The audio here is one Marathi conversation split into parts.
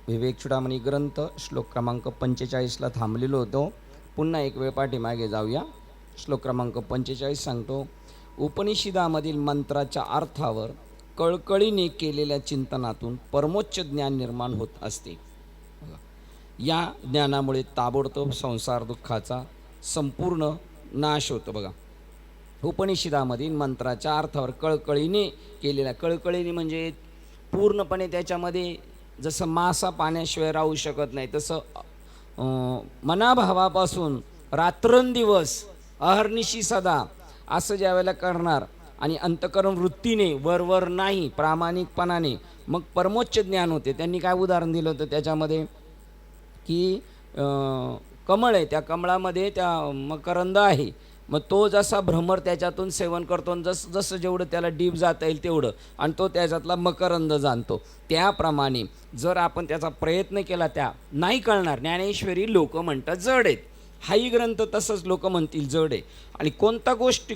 विवेक चूडामणी ग्रंथ श्लोक क्रमांक 45ला थांबलेलो होतो. पुन्हा एक वेळ पाठीमागे जाऊया. श्लोक क्रमांक 45 सांगतो, उपनिषदामधील मंत्राच्या अर्थावर कळकळीने केलेल्या चिंतनातून परमोच्च ज्ञान निर्माण होत असते. या ज्ञानामुळे ताबडतोब संसार दुःखाचा संपूर्ण नाश होतो. बघा, उपनिषदामधील मंत्राच्या अर्थावर कळकळीने केलेल्या, कळकळीने म्हणजे पूर्णपणे त्याच्यामध्ये जसं मासा पाण्याशिवाय राहू शकत नाही तसं मनाभावापासून रात्रंदिवस अहर्निशी सदा असं ज्यावेळेला करणार आणि अंतकरण वृत्तीने वरवर नाही प्रामाणिकपणाने मग परमोच्च ज्ञान होते. त्यांनी काय उदाहरण दिलं होतं त्याच्यामध्ये की कमळ आहे, त्या कमळामध्ये त्या मकरंद आहे. मग तो जसा भ्रमर त्याच्यातून सेवन करतो, जसं जसं जेवढं त्याला डीप जाता येईल तेवढं, आणि तो त्याच्यातला मकरंद जाणतो. त्याप्रमाणे जर आपण त्याचा प्रयत्न केला त्या नाही कळणार. ज्ञानेश्वरी लोक म्हणतात जड आहेत, हाही ग्रंथ तसंच लोक म्हणतील जड आहे. आणि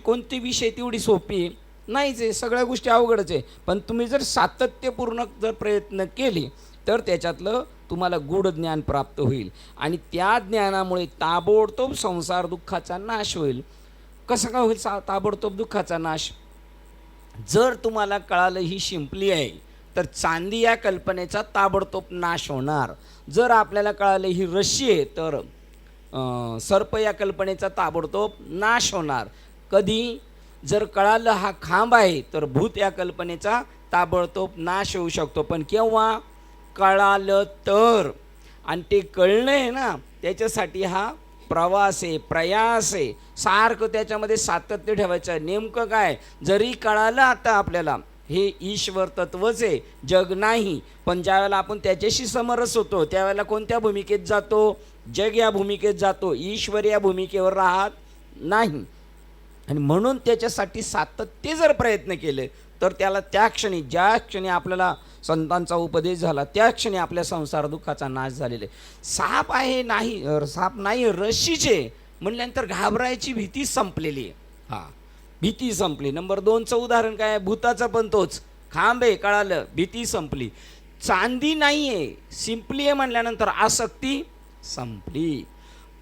कोणती विषय तेवढी सोपी आहे नाहीच आहे, सगळ्या गोष्टी अवघडच आहे. पण तुम्ही जर सातत्यपूर्ण जर प्रयत्न केले तर त्याच्यातलं तुम्हाला गूढ ज्ञान प्राप्त होईल आणि त्या ज्ञानामुळे ताबडतोब संसार दुःखाचा नाश होईल. कसं काय होईल ताबडतोब दुःखाचा नाश? जर तुम्हाला कळालं ही शिंपली आहे तर चांदी या कल्पनेचा ताबडतोब नाश होणार. जर आपल्याला कळालं ही रश्शी आहे तर सर्प या कल्पनेचा ताबडतोब नाश होणार. कधी जर कळालं हा खांब आहे तर भूत या कल्पनेचा ताबडतोब नाश होऊ शकतो. पण केव्हा कळालं तर, आणि ते कळणं आहे ना त्याच्यासाठी हा प्रवास आहे, प्रयास आहे, सारखं त्याच्यामध्ये सातत्य ठेवायचं. नेमकं काय, जरी कळालं आता आपल्याला हे ईश्वर तत्वच आहे, जग नाही, पण ज्यावेळेला आपण त्याच्याशी समरस होतो त्यावेळेला कोणत्या भूमिकेत जातो? जग या भूमिकेत जातो, ईश्वर या भूमिकेवर राहत नाही. आणि म्हणून त्याच्यासाठी सातत्य जर प्रयत्न केले तर त्याला त्या क्षणी, ज्या क्षणी आपल्याला संतांचा उपदेश झाला त्या क्षणी आपल्या संसार दुःखाचा नाश झालेला आहे. साप आहे नाही, साप नाही रश्शीचे म्हटल्यानंतर घाबरायची भीती संपलेली आहे. हां, भीती संपली. नंबर 2चं उदाहरण काय आहे? भूताचं पण तोच, खांब आहे कळालं, भीती संपली. चांदी नाही आहे, सिंपली आहे म्हटल्यानंतर आसक्ती संपली.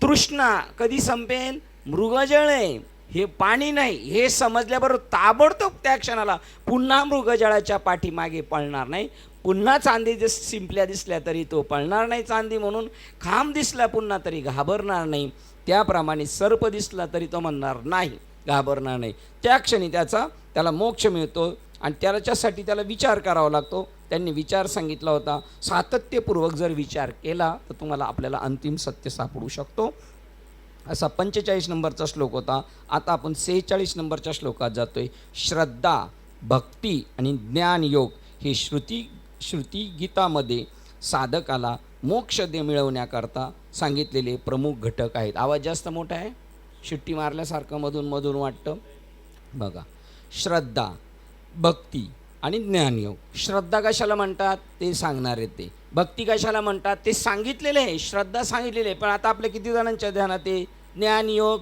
तृष्णा कधी संपेल? मृगजळ आहे, हे पाणी नाही, हे समजल्याबरोबर ताबडतोब त्या क्षणाला पुन्हा मृगजळाच्या पाठीमागे पळणार नाही. पुन्हा चांदी शिंपल्या दिसल्या तरी तो पळणार नाही चांदी म्हणून. खांब दिसला पुन्हा तरी घाबरणार नाही. त्याप्रमाणे सर्प दिसला तरी तो म्हणणार नाही, घाबरणार नाही. त्या क्षणी त्याला मोक्ष मिळतो आणि त्याच्यासाठी त्याला विचार करावा लागतो. त्यांनी विचार सांगितला होता, सातत्यपूर्वक जर विचार केला तर तुम्हाला आपल्याला अंतिम सत्य सापडू शकतो. असा 45 नंबरचा श्लोक होता. आता आपण 46 नंबरच्या श्लोकात जातोय. श्रद्धा, भक्ती आणि ज्ञानयोग हे श्रुती गीतामध्ये साधकाला मोक्ष मिळवण्याकरता सांगितलेले प्रमुख घटक आहेत. आवाज जास्त मोठा आहे, शिट्टी मारल्यासारखं मधून मधून वाटतं. बघा, श्रद्धा, भक्ती आणि ज्ञानयोग. श्रद्धा कशाला म्हणतात ते सांगणार आहे ते. भक्ती कशाला म्हणतात ते सांगितलेले आहे. श्रद्धा सांगितलेले आहे, पण आता आपल्या किती जणांच्या ध्यानात आहे? ज्ञानयोग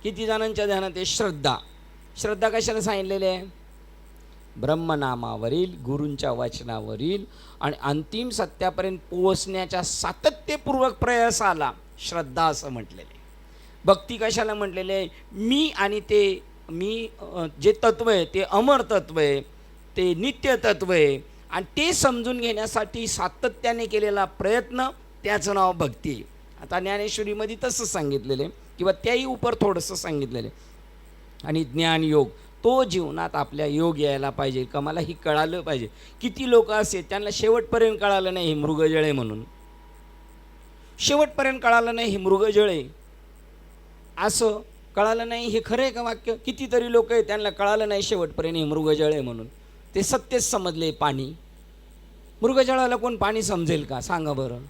किती जणांच्या ध्यानात आहे? श्रद्धा कशाला सांगितलेले आहे? ब्रह्मनामावरील, गुरूंच्या वचनावरील आणि अंतिम सत्यापर्यंत पोहोचण्याच्या सातत्यपूर्वक प्रयासाला श्रद्धा असं म्हटलेलं आहे. भक्ती कशाला म्हटलेले आहे? मी जे तत्व आहे ते अमर तत्व आहे, ते नित्य तत्व आहे आणि ते समजून घेण्यासाठी सातत्याने केलेला प्रयत्न, त्याचं नाव भक्ती आहे. आता ज्ञानेश्वरीमध्ये तसं सांगितलेलं आहे किंवा त्याही उपर थोडंसं सांगितलेलं आहे. आणि ज्ञानयोग, तो जीवनात आपल्या योग यायला पाहिजे का मला ही कळालं पाहिजे. किती लोक असे त्यांना शेवटपर्यंत कळालं नाही हे मृगजळ आहे म्हणून, शेवटपर्यंत कळालं नाही हे मृगजळ आहे असं कळालं नाही. हे खरं आहे का वाक्य? कितीतरी लोक आहे त्यांना कळालं नाही शेवटपर्यंत हे मृगजळ आहे म्हणून, ते सत्यच समजले पाणी. मृगजळाला कोण पाणी समजेल का सांगा बरं?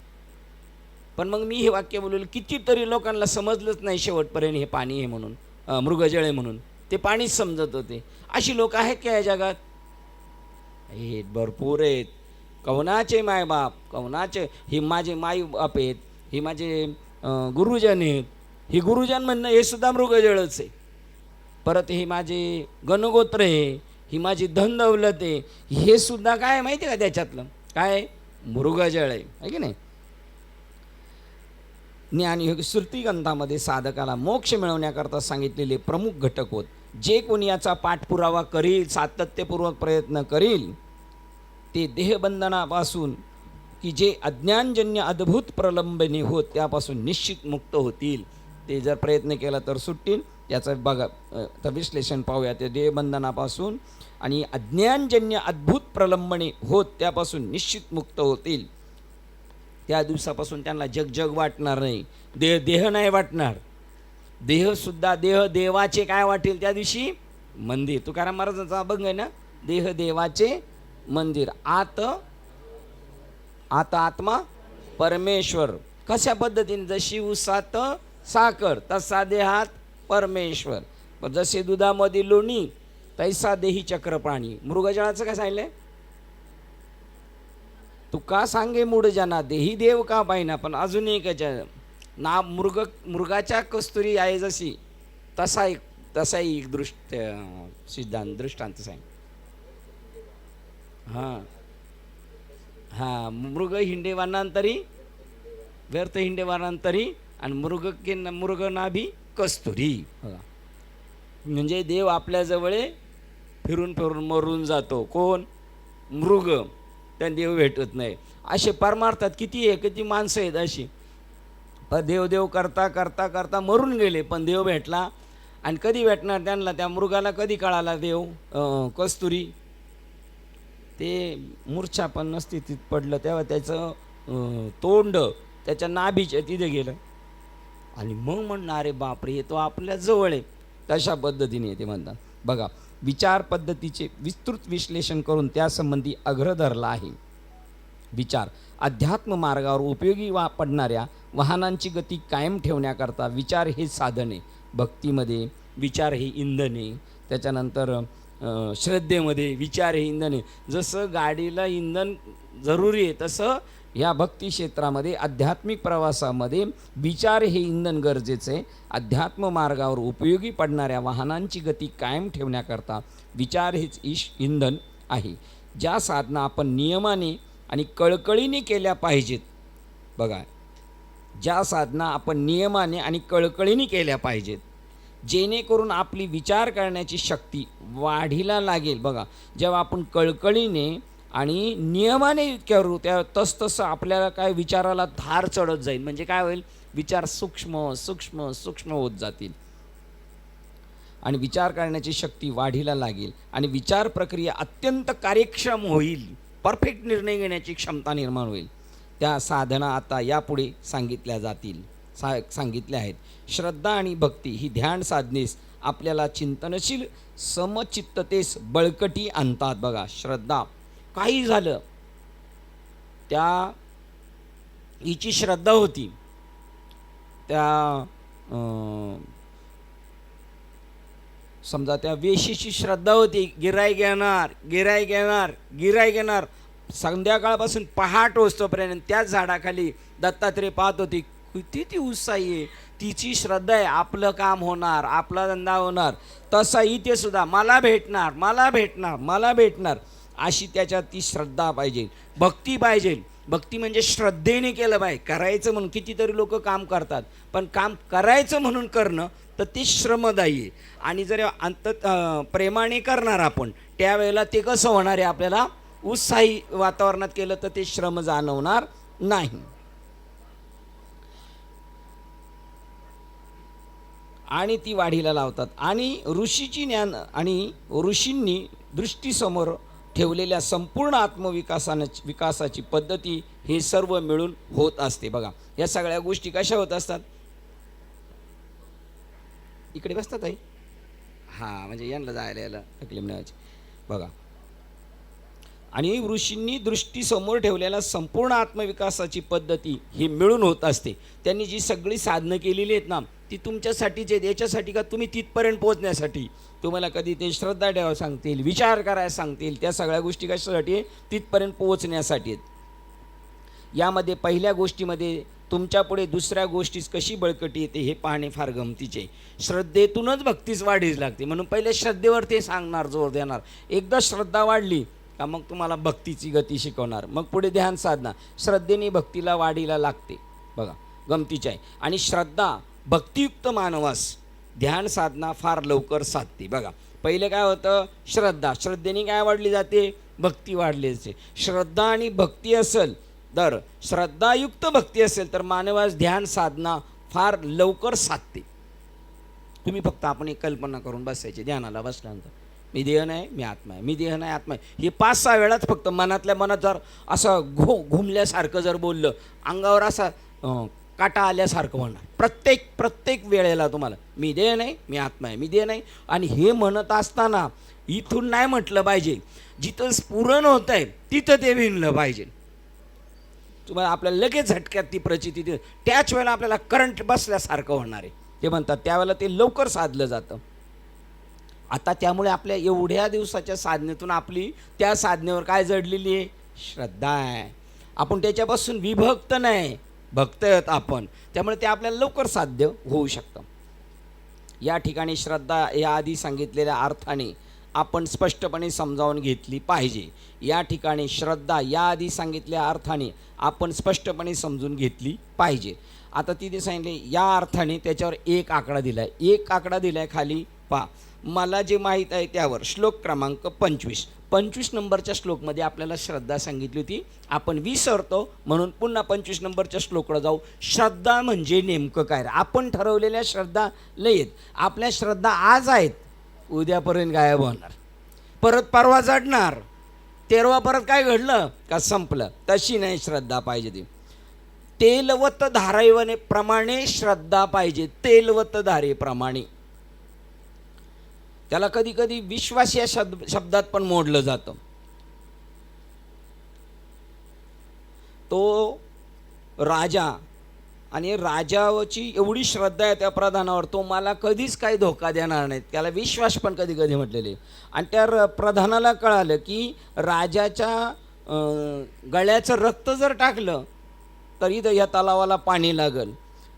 पण मग मी हे वाक्य बोललो, कितीतरी लोकांना समजलंच नाही शेवटपर्यंत हे पाणी आहे म्हणून, मृगजळ आहे म्हणून, ते पाणीच समजत होते. अशी लोक आहेत का या जगात? हे भरपूर आहेत. कवनाचे मायबाप, कवनाचे हे माझे मायबाप आहेत, हे माझे गुरुजन आहेत. हे गुरुजन म्हणणं हे सुद्धा मृगजळच आहे. परत हे माझे गणगोत्र आहे, ही माझी धन दौलत आहे, हे सुद्धा काय माहिती आहे का त्याच्यातलं? काय मृगजळ आहे की नाही. ज्ञानयोग श्रुती ग्रंथामध्ये साधकाला मोक्ष मिळवण्याकरता सांगितलेले प्रमुख घटक होत. जे कोणी याचा पाठपुरावा करील, सातत्यपूर्वक प्रयत्न करील, ते देहबंधनापासून की जे अज्ञानजन्य अद्भुत प्रलंबने होत त्यापासून निश्चित मुक्त होतील. ते जर प्रयत्न केला तर सुटतील. याचं बघा तर विश्लेषण पाहूया. ते देहबंधनापासून आणि अज्ञानजन्य अद्भुत प्रलंबने होत त्यापासून निश्चित मुक्त होतील. त्या दिवसापासून त्यांना जग जग वाटणार नाही, देह नाही वाटणार. देहसुद्धा देवाचे काय वाटेल त्या दिवशी? मंदिर. तुकाराम महाराजांचा अभंग आहे ना, देह देवाचे मंदिर. आता आत्मा परमेश्वर. कशा पद्धतीने? जशी उसात साखर तसा देहात परमेश्वर. पण जसे दुधामध्ये लोणी तैसा देही चक्रपाणी. मृगजळाचं काय सांगितलंय? तू का सांगे मूढ जना देही देव का पाहिना. पण अजून एक ना मृगाच्या कस्तुरी आहे जशी तसाही एक दृष्टांत सांग. हां मृग हिंडे वनांतरी व्यर्थ हिंडे वनांतरी आणि मृग नाभी कस्तुरी. म्हणजे देव आपल्याजवळ फिरून फिरून मरून जातो. कोण? मृग. त्या देव भेटत नाही. असे परमार्थात किती माणसं आहेत अशी. पण देव करता करता करता मरून गेले, पण देव भेटला. आणि कधी भेटणार त्यांना? त्या मृगाला कधी कळाला देव कस्तुरी? ते मूर्छा पण स्थितीत पडलं तेव्हा त्याचं तोंड त्याच्या नाभीच्या तिथे गेलं आणि मग म्हणणार अरे बापरे, हे तो आपल्या जवळ आहे. तशा पद्धतीने ते म्हणतात. बघा, विचार पद्धतीचे विस्तृत विश्लेषण करून त्यासंबंधी आग्रह धरला आहे. विचार अध्यात्म मार्गावर उपयोगी पडणाऱ्या वाहनांची गती कायम ठेवण्याकरता विचार हे साधन आहे. भक्तीमध्ये विचार हे इंधन आहे. त्याच्यानंतर श्रद्धेमध्ये विचार हे इंधन आहे. जसं गाडीला इंधन जरुरी आहे तसं ह्या भक्ती क्षेत्रामध्ये आध्यात्मिक प्रवासामध्ये विचार हे इंधन गरजेचं आहे. अध्यात्म मार्गावर उपयोगी पडणाऱ्या वाहनांची गती कायम ठेवण्याकरता विचार हेच इंधन आहे. ज्या साधना आपण नियमाने आणि कळकळीने केल्या पाहिजेत. बघा, ज्या साधना आपण नियमाने आणि कळकळीने केल्या पाहिजेत जेणेकरून आपली विचार करण्याची शक्ती वाढीला लागेल. बघा, जेव्हा आपण कळकळीने आणि नियमाने करू त्या तसतसं आपल्याला काय विचाराला धार चढत जाईल. म्हणजे काय होईल? विचार सूक्ष्म सूक्ष्म सूक्ष्म होत जातील आणि विचार करण्याची शक्ती वाढीला लागेल आणि विचार प्रक्रिया अत्यंत कार्यक्षम होईल. परफेक्ट निर्णय घेण्याची क्षमता निर्माण होईल. त्या साधना आता यापुढे सांगितल्या जातील, सांगितल्या आहेत. श्रद्धा आणि भक्ती ही ध्यान साधनेस आपल्याला चिंतनशील समचित्ततेस बळकटी आणतात. बघा, श्रद्धा काही झालं, त्या हिची श्रद्धा होती, त्या समजा त्या वेशीची श्रद्धा होती. गिराईक येणार संध्याकाळपासून पहाट होस्तोपर्यंत त्याच झाडाखाली दत्तात्रय पाहत होती. किती ती उत्साही आहे, तिची श्रद्धा आहे. आपलं काम होणार, आपला धंदा होणार. तसा इथे सुद्धा मला भेटणार अशी त्याच्यात ती श्रद्धा पाहिजे, भक्ती पाहिजे. भक्ती म्हणजे श्रद्धेने केलं पाहिजे. करायचं म्हणून कितीतरी लोक काम करतात, पण काम करायचं म्हणून करणं तर ते श्रमदायी आहे. आणि जर प्रेमाने करणार आपण त्यावेळेला ते कसं होणार आहे? आपल्याला उत्साही वातावरणात केलं तर ते श्रम जाणवणार नाही. आणि ती वाढीला लावतात. आणि ऋषीची ज्ञान आणि ऋषींनी दृष्टीसमोर ठेवलेल्या संपूर्ण विकासाची पद्धती हे सर्व मिळून होत असते. बघा, या सगळ्या गोष्टी कशा होत असतात? इकडे बसतात आहे. हां, म्हणजे यांना जायला यायला तकलीफ नाही. बघा, आणि ऋषींनी दृष्टीसमोर ठेवलेल्या संपूर्ण आत्मविकासाची पद्धती ही मिळून होत असते. त्यांनी जी सगळी साधनं केलेली आहेत ना, ती तुमच्यासाठीच आहेत. याच्यासाठी का? तुम्ही तिथपर्यंत पोहोचण्यासाठी. तुम्हाला कधी ते श्रद्धा ठेवा सांगतील, विचार करायला सांगतील, त्या सगळ्या गोष्टी कशासाठी? तिथपर्यंत पोहोचण्यासाठी आहेत. यामध्ये पहिल्या गोष्टीमध्ये तुमच्यापुढे दुसऱ्या गोष्टीस कशी बळकटी येते हे पाहणे फार गमतीचे. श्रद्धेतूनच भक्तीच वाढीच लागते. म्हणून पहिले श्रद्धेवर ते सांगणार, जोर देणार. एकदा श्रद्धा वाढली का मग तुम्हाला भक्तीची गती शिकवणार. मग पुढे ध्यान साधना, श्रद्धेने भक्तीला वाढीला लागते. बघा गमतीची आहे. आणि श्रद्धा भक्तियुक्त मानवास ध्यान साधना फार लवकर साधते. बघा पहिले काय होतं, श्रद्धा, श्रद्धेने काय वाढली जाते, भक्ती वाढली जाते. श्रद्धा आणि भक्ती असेल तर, श्रद्धायुक्त भक्ती असेल तर मानवास ध्यान साधना फार लवकर साधते. तुम्ही फक्त आपण एक कल्पना करून बसायची ध्यानाला बसल्यानंतर, मी देह नाही मी आत्मा आहे, मी देह नाही आत्मा आहे. हे 5-6 वेळाच फक्त मनातल्या मनात जर असं घुमल्यासारखं जर बोललं, अंगावर असा काटा आल्यासारखं म्हणणार प्रत्येक वेळेला तुम्हाला, मी देह नाही मी आत्मा आहे, मी देह नाही. आणि हे म्हणत असताना इथून नाही म्हटलं पाहिजे, जिथं स्फुरण होत आहे तिथं ते विणलं पाहिजे. तुम्हाला आपल्याला लगेच झटक्यात ती प्रचिती, त्याच वेळेला आपल्याला करंट बसल्यासारखं होणार आहे. ते म्हणतात त्यावेळेला ते लवकर साधलं जातं. आता त्यामुळे आपल्या एवढ्या दिवसाच्या साधनेतून आपली त्या साधनेवर काय जडलेली आहे, श्रद्धा आहे. आपण त्याच्यापासून विभक्त नाही, भक्त आहेत आपण, त्यामुळे ते आपल्याला लवकर साध्य होऊ शकतं. या ठिकाणी श्रद्धा या आधी सांगितलेल्या अर्थाने आपण स्पष्टपणे समजावून घेतली पाहिजे. या ठिकाणी श्रद्धा या आधी सांगितलेल्या अर्थाने आपण स्पष्टपणे समजून घेतली पाहिजे. आता तिथे सांगितले या अर्थाने, त्याच्यावर एक आकडा दिला आहे, एक आकडा दिला आहे खाली पहा. मला जे माहीत आहे त्यावर श्लोक क्रमांक 25 नंबरच्या श्लोकमध्ये आपल्याला श्रद्धा सांगितली होती. आपण विसरतो म्हणून पुन्हा 25 नंबरच्या श्लोकडे जाऊ. श्रद्धा म्हणजे नेमकं काय. आपण ठरवलेल्या श्रद्धा लय आहेत. आपल्या श्रद्धा आज आहेत, उद्यापर्यंत गायब होणार, परत परवा जडणार, तेरवा परत काय घडलं का संपलं. तशी नाही श्रद्धा पाहिजे. ती तेलवत धारेवने प्रमाणे श्रद्धा पाहिजे, तेलवत धारेप्रमाणे. त्याला कधी कधी विश्वास या शब्दात पण मोडलं जातं. तो राजा, आणि राजाची एवढी श्रद्धा आहे त्या प्रधानावर, तो मला कधीच काही धोका देणार नाही, त्याला विश्वास पण कधी कधी म्हटलेले. आणि त्या प्रधानाला कळालं की राजाच्या गळ्याचं रक्त जर टाकलं तर इथं या तलावाला पाणी लागल.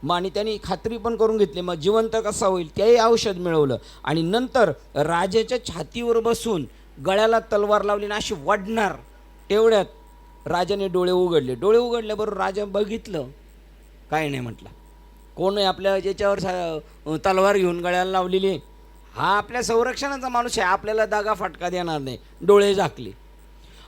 मग आणि त्यांनी खात्री पण करून घेतली, मग जिवंत कसा होईल त्याही औषध मिळवलं. आणि नंतर राजाच्या छातीवर बसून गळ्याला तलवार लावली ना अशी वाढणार, तेवढ्यात राजाने डोळे उघडल्याबरोबर राजा बघितलं, काय नाही म्हटलं, कोण आहे आपल्या ज्याच्यावर तलवार घेऊन गळ्याला लावलेली, हा आपल्या संरक्षणाचा माणूस आहे, आपल्याला दागा फटका देणार नाही. डोळे झाकले.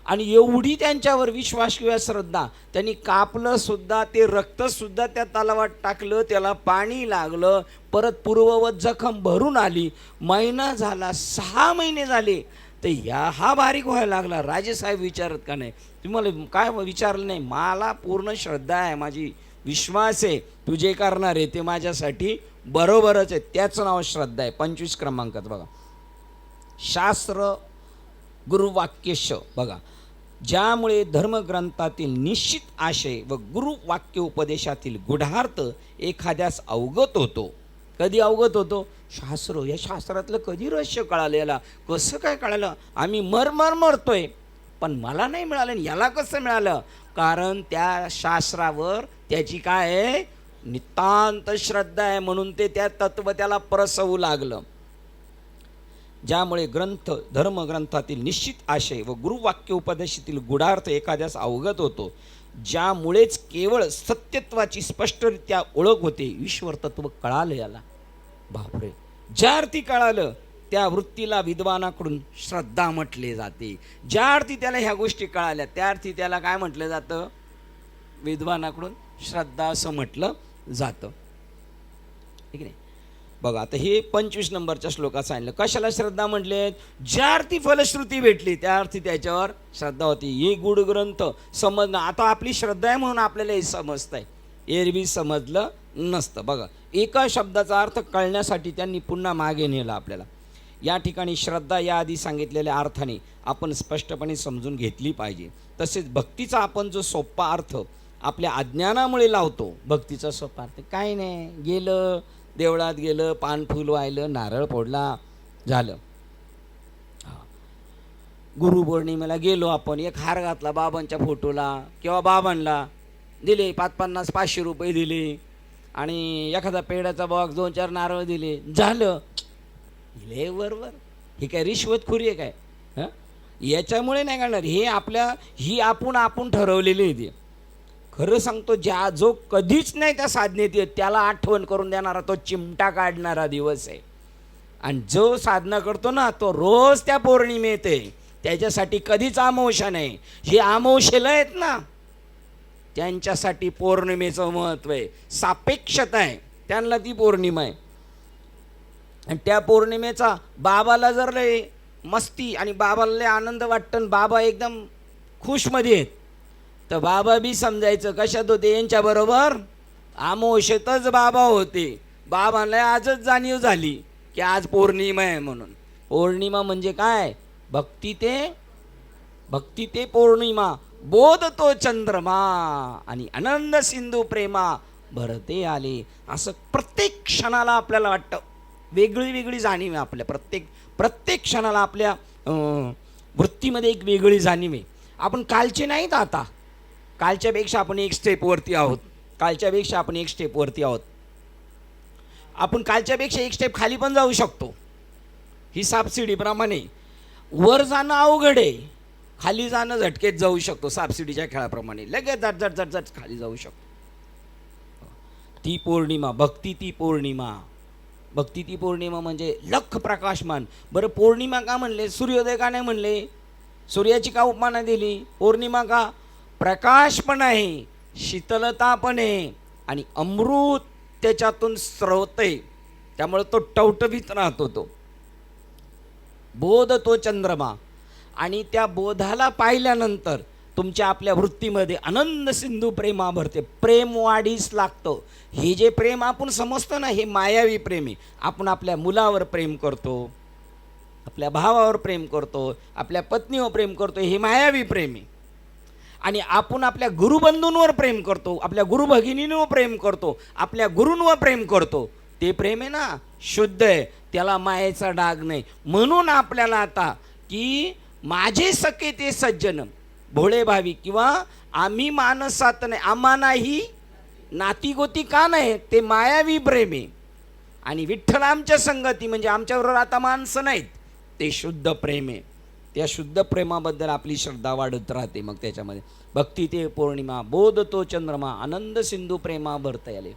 आणि एवढी त्यांच्यावर विश्वास किंवा श्रद्धा, त्यांनी कापलं सुद्धा, ते रक्तसुद्धा त्या तलावात टाकलं, त्याला पाणी लागलं, परत पूर्ववत जखम भरून आली. महिना झाला, 6 महिने झाले, तर हा बारीक व्हायला लागला. राजेसाहेब विचारत का नाही, तुम्हाला काय विचारलं नाही, मला पूर्ण श्रद्धा आहे, माझी विश्वास आहे, तू जे करणार आहे ते माझ्यासाठी बरोबरच आहे. त्याचं नाव श्रद्धा आहे. 25 क्रमांकात बघा, शास्त्र गुरुवाक्यश. बघा, ज्यामुळे धर्मग्रंथातील निश्चित आशय व गुरुवाक्य उपदेशातील गूढार्थ एखाद्यास अवगत होतो. कधी अवगत होतो, शास्त्र, या शास्त्रातलं कधी रहस्य कळालं, याला कसं काय कळालं, आम्ही मरतोय पण मला नाही मिळालं, याला कसं मिळालं, कारण त्या शास्त्रावर त्याची काय आहे, नितांत श्रद्धा आहे, म्हणून ते त्या तत्व त्याला प्रसवू लागलं. ज्यामुळे धर्मग्रंथातील निश्चित आशय व गुरुवाक्य उपदेशातील गूढार्थ एखाद्यास अवगत होतो, ज्यामुळेच केवळ सत्यत्वाची स्पष्टरित्या ओळख होते. ईश्वर तत्व कळालं याला, बापरे, ज्या अर्थी कळालं त्या वृत्तीला विद्वानाकडून श्रद्धा म्हटले जाते. ज्या अर्थी त्याला ह्या गोष्टी कळाल्या त्या अर्थी त्याला काय म्हटलं जातं, विद्वानाकडून श्रद्धा असं म्हटलं जातं. ठीक आहे. बघा आता हे 25 नंबरच्या श्लोकात सांगितलं कशाला श्रद्धा म्हटले, ज्या अर्थी फलश्रुती भेटली त्या अर्थी त्याच्यावर श्रद्धा होती. हे गुढ ग्रंथ समजणं, आता आपली श्रद्धा आहे म्हणून आपल्याला हे समजतं आहे, एरवी समजलं नसतं. बघा, एका शब्दाचा अर्थ कळण्यासाठी त्यांनी पुन्हा मागे नेलं आपल्याला. या ठिकाणी श्रद्धा या आधी सांगितलेल्या अर्थाने आपण स्पष्टपणे समजून घेतली पाहिजे. तसेच भक्तीचा आपण जो सोपा अर्थ आपल्या अज्ञानामुळे लावतो, भक्तीचा सोपा अर्थ काय नाही, गेलं देवळात, गेलं पान फुल वाहिलं, नारळ फोडला, झालं. गुरुपौर्णिमेला गेलो आपण, एक हार घातला बाबांच्या फोटोला किंवा बाबांना दिले, 550 500 रुपये दिले, आणि एखादा पेड्याचा बॉक्स 2-4 नारळ दिले, झालं. बरोबर, ही काय रिश्वतखोरी आहे काय? याच्यामुळे नाही घडणार, हे ही आपण ठरवलेली आहे. ते खरं सांगतो, जो कधीच नाही त्या साधनेत येत त्याला आठवण करून देणारा तो चिमटा काढणारा दिवस आहे. आणि जो साधना करतो ना तो रोज त्या पौर्णिमेत आहे. त्याच्यासाठी कधीच अमावस्या नाही. हे अमावस्येला आहेत ना त्यांच्यासाठी पौर्णिमेचं महत्त्व आहे, सापेक्षता आहे, त्यांना ती पौर्णिमा आहे. आणि त्या पौर्णिमेचा बाबाला जर लय मस्ती आणि बाबाला लय आनंद वाटतं, बाबा एकदम खुशमध्ये आहेत, तर बाबा बी समजायचं कशात होते, यांच्याबरोबर अमावस्येतच बाबा होते. बाबांना आजच जाणीव झाली की आज पौर्णिमा आहे म्हणून. पौर्णिमा म्हणजे काय? भक्ती ते पौर्णिमा, बोध तो चंद्रमा आणि आनंद सिंधू प्रेमा भरते आले. असं प्रत्येक क्षणाला आपल्याला वाटतं, वेगळी वेगळी जाणीव आहे आपल्या प्रत्येक क्षणाला आपल्या वृत्तीमध्ये एक वेगळी जाणीव आहे. आपण कालचे नाहीत, आता कालच्यापेक्षा आपण एक स्टेप वरती आहोत. आपण कालच्यापेक्षा एक स्टेप खाली पण जाऊ शकतो. ही सापशिडीप्रमाणे वर जाणं अवघड आहे, खाली जाणं झटकेत जाऊ शकतो. सापशिडीच्या खेळाप्रमाणे लगेच झट खाली जाऊ शकतो. ती पौर्णिमा, भक्ती ती पौर्णिमा म्हणजे लख प्रकाशमान. बरं, पौर्णिमा का म्हणले? सूर्योदय का नाही म्हणले? सूर्याची का उपमाना दिली? पौर्णिमा का? प्रकाश पण आहे, शीतलता पण आहे आणि अमृत त्याच्यातून स्रवतंय, त्यामुळे तो टवटवीत राहतो. तो बोध तो चंद्रमा. आणि त्या बोधाला पाहिल्यानंतर तुमच्या आपल्या वृत्तीमध्ये आनंद सिंधू प्रेमा भरते. प्रेम वाढीस लागतं. हे जे प्रेम आपण समजतो ना, हे मायावी प्रेम आहे. आपण आपल्या मुलावर प्रेम करतो, आपल्या भावावर प्रेम करतो, आपल्या पत्नीवर प्रेम करतो, हे मायावी प्रेम आहे. आणि आपण आपल्या गुरुबंधूंवर प्रेम करतो, आपल्या गुरुभगिनींवर प्रेम करतो, आपल्या गुरूंवर प्रेम करतो, ते प्रेम आहे ना, शुद्ध आहे, त्याला मायेचा डाग नाही. म्हणून आपल्याला आता की माझे सखे ते सज्जन भोळे भावी, किंवा आम्ही मानसात नाही, आम्हालाही नातीगोती का नाही, ते मायावी प्रेम आहे. आणि विठ्ठल आमच्या संगती म्हणजे आमच्याबरोबर आता माणसं नाहीत, ते शुद्ध प्रेम आहे. त्या शुद्ध प्रेमाबद्दल आपली श्रद्धा वाढत राहते. मग त्याच्यामध्ये भक्ती ते पौर्णिमा, बोध तो चंद्रमा, आनंद सिंधू प्रेमा भरता आले.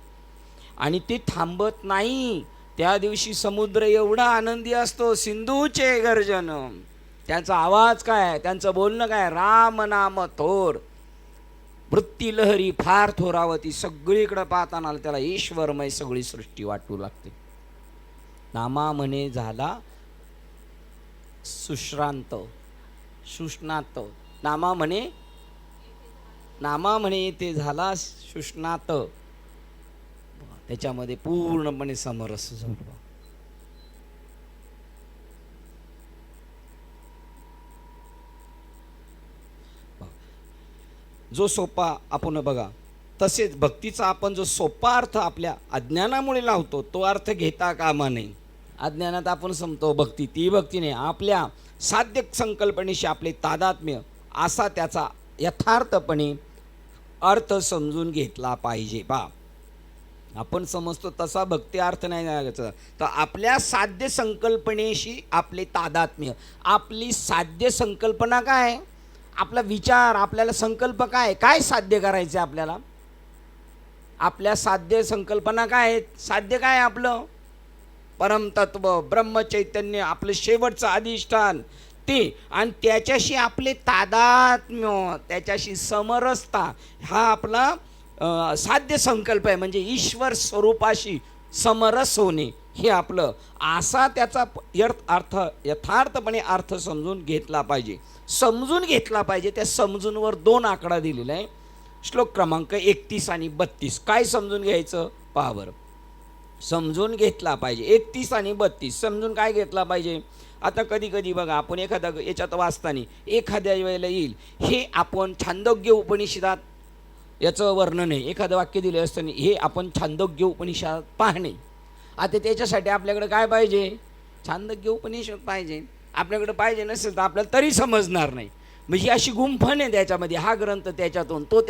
आणि ते थांबत नाही. त्या दिवशी समुद्र एवढा आनंदी असतो, सिंधूचे गर्जन, त्यांचा आवाज काय, त्यांचं बोलणं काय, राम नाम थोर, वृत्ती लहरी फार थोरावती. सगळीकडे पाहताना त्याला ईश्वरमय सगळी सृष्टी वाटू लागते. नामा म्हणे झाला सुश्रांत, शुष्णात. नामा म्हणे ते झाला शुष्णात. त्याच्यामध्ये पूर्णपणे समरस झाला. जो सोपा आपण बघा, तसेच भक्तीचा आपण जो सोपा अर्थ आपल्या अज्ञानामुळे लावतो, तो अर्थ घेता कामा नये. अज्ञानात आपण समतो भक्ती, ती भक्ती नाही. आपल्या साध्य संकल्पनेशी आपले तादात्म्य, असा त्याचा यथार्थपणे अर्थ समजून घेतला पाहिजे. आपण समजतो तसा भक्ती अर्थ नाही द्यायचा. तर आपल्या साध्य संकल्पनेशी आपले तादात्म्य, आपली साध्य संकल्पना काय, आपला विचार, आपल्याला संकल्प काय साध्य करायचे आपल्याला, आपल्या साध्य संकल्पना काय आहेत, साध्य काय आपलं परमतत्व ब्रह्मचैतन्य, आपलं शेवटचं अधिष्ठान ते, आणि त्याच्याशी आपले तादात्म्य, त्याच्याशी समरसता, हा आपला साध्य संकल्प आहे. म्हणजे ईश्वर स्वरूपाशी समरस होणे हे आपलं, असा त्याचा अर्थ यथार्थपणे अर्थ समजून घेतला पाहिजे. त्या समजूनवर 2 आकडा दिलेला आहे. श्लोक क्रमांक 31 आणि 32. काय समजून घ्यायचं पहा बरं. समजून घेतला पाहिजे 31 आणि 32. समजून काय घेतला पाहिजे. आता कधी कधी बघा, आपण एखादा याच्यात वाचताना एखाद्या वेळेला येईल, हे आपण छांदोग्य उपनिषदात याचं वर्णन आहे, एखादं वाक्य दिलं असताना हे आपण छांदोग्य उपनिषदात पाहणे. आता त्याच्यासाठी आपल्याकडे काय पाहिजे, छांदोग्य उपनिषद पाहिजे. आपल्याकडे पाहिजे नसेल तर आपल्याला तरी समजणार नाही. म्हणजे अशी गुंफण आहे त्याच्यामध्ये, हा ग्रंथ त्याच्यातून, तो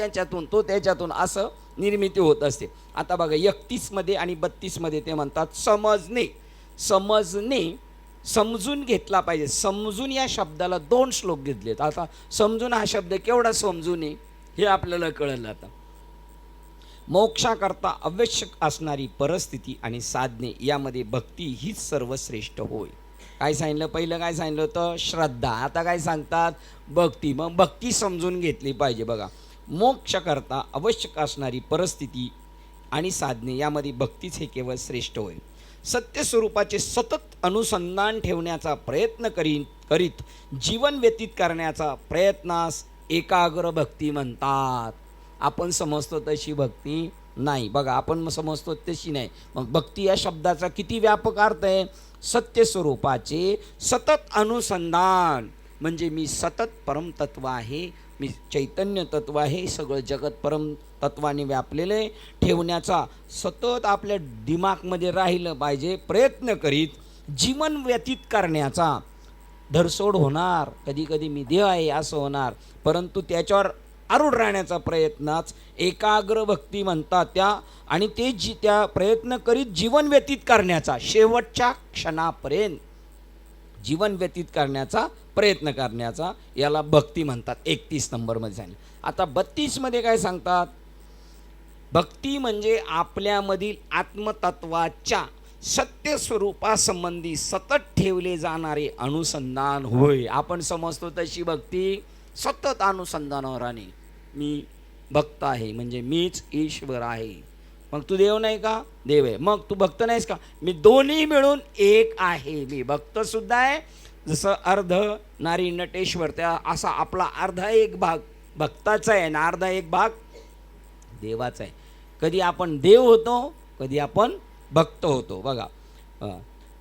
त्याच्यातून असं निर्मिती होत असते. आता बघा 31 मध्ये आणि 32 मध्ये ते म्हणतात समजणे समजून घेतला पाहिजे. समजून या शब्दाला 2 श्लोक घेतलेत. आता समजून हा शब्द केवढा समजून आहे हे आपल्याला कळलं. आता मोक्षाकरता आवश्यक असणारी परिस्थिती आणि साधने यामध्ये भक्ती हीच सर्वश्रेष्ठ होय. काय सांगितलं? पहिलं काय सांगितलं होतं? श्रद्धा. आता काय सांगतात? भक्ती. मग भक्ती समजून घेतली पाहिजे. बघा, मोक्षाकरता आवश्यक असणारी परिस्थिती आणि साधने यामध्ये भक्तीच हे केवळ श्रेष्ठ होय. सत्य स्वरूपाचे सतत अनुसंधान ठेवण्याचा प्रयत्न करीत जीवन व्यतीत करण्याचा प्रयत्नास एकाग्र भक्ती म्हणतात. आपण समजतो तशी भक्ती नाही. बघा, आपण समजतो तशी नाही. मग भक्ती या शब्दाचा किती व्यापक अर्थ आहे? सत्य स्वरूपाचे सतत अनुसंधान म्हणजे मी सतत परमतत्व आहे, मी चैतन्य तत्व आहे, सगळं जगत परम तत्वाने व्यापलेलं आहे, ठेवण्याचा सतत आपल्या दिमागमध्ये राहिलं पाहिजे. प्रयत्न करीत जीवन व्यतीत करण्याचा. धरसोड होणार, कधी कधी मी देह आहे असं होणार, परंतु त्याच्यावर आरूढ राहण्याचा प्रयत्नच एकाग्र भक्ती म्हणतात त्या. आणि ते त्या प्रयत्न करीत जीवन व्यतीत करण्याचा, शेवटच्या क्षणापर्यंत जीवन व्यतीत करण्याचा प्रयत्न करण्याचा याला भक्ती म्हणतात. 31 नंबरमध्ये सांगितलं. आता 32मध्ये काय सांगतात? भक्ती म्हणजे आपल्यामधील आत्मतत्वाच्या सत्य स्वरूपासंबंधी सतत ठेवले जाणारे अनुसंधान होय. आपण समजतो तशी भक्ती सतत अनुसंधानावर राहणे. मी भक्त आहे म्हणजे मीच ईश्वर आहे. मग तू देव नाही का? देव आहे. मग तू भक्त नाहीस का? मी दोन्ही मिळून एक आहे. मी भक्त सुद्धा आहे, जसं अर्ध नारी नटेश्वर, त्या असा आपला अर्धा एक भाग भक्ताचा आहे आणि अर्धा एक भाग देवाचा आहे. कधी आपण देव होतो, कधी आपण भक्त होतो. बघा,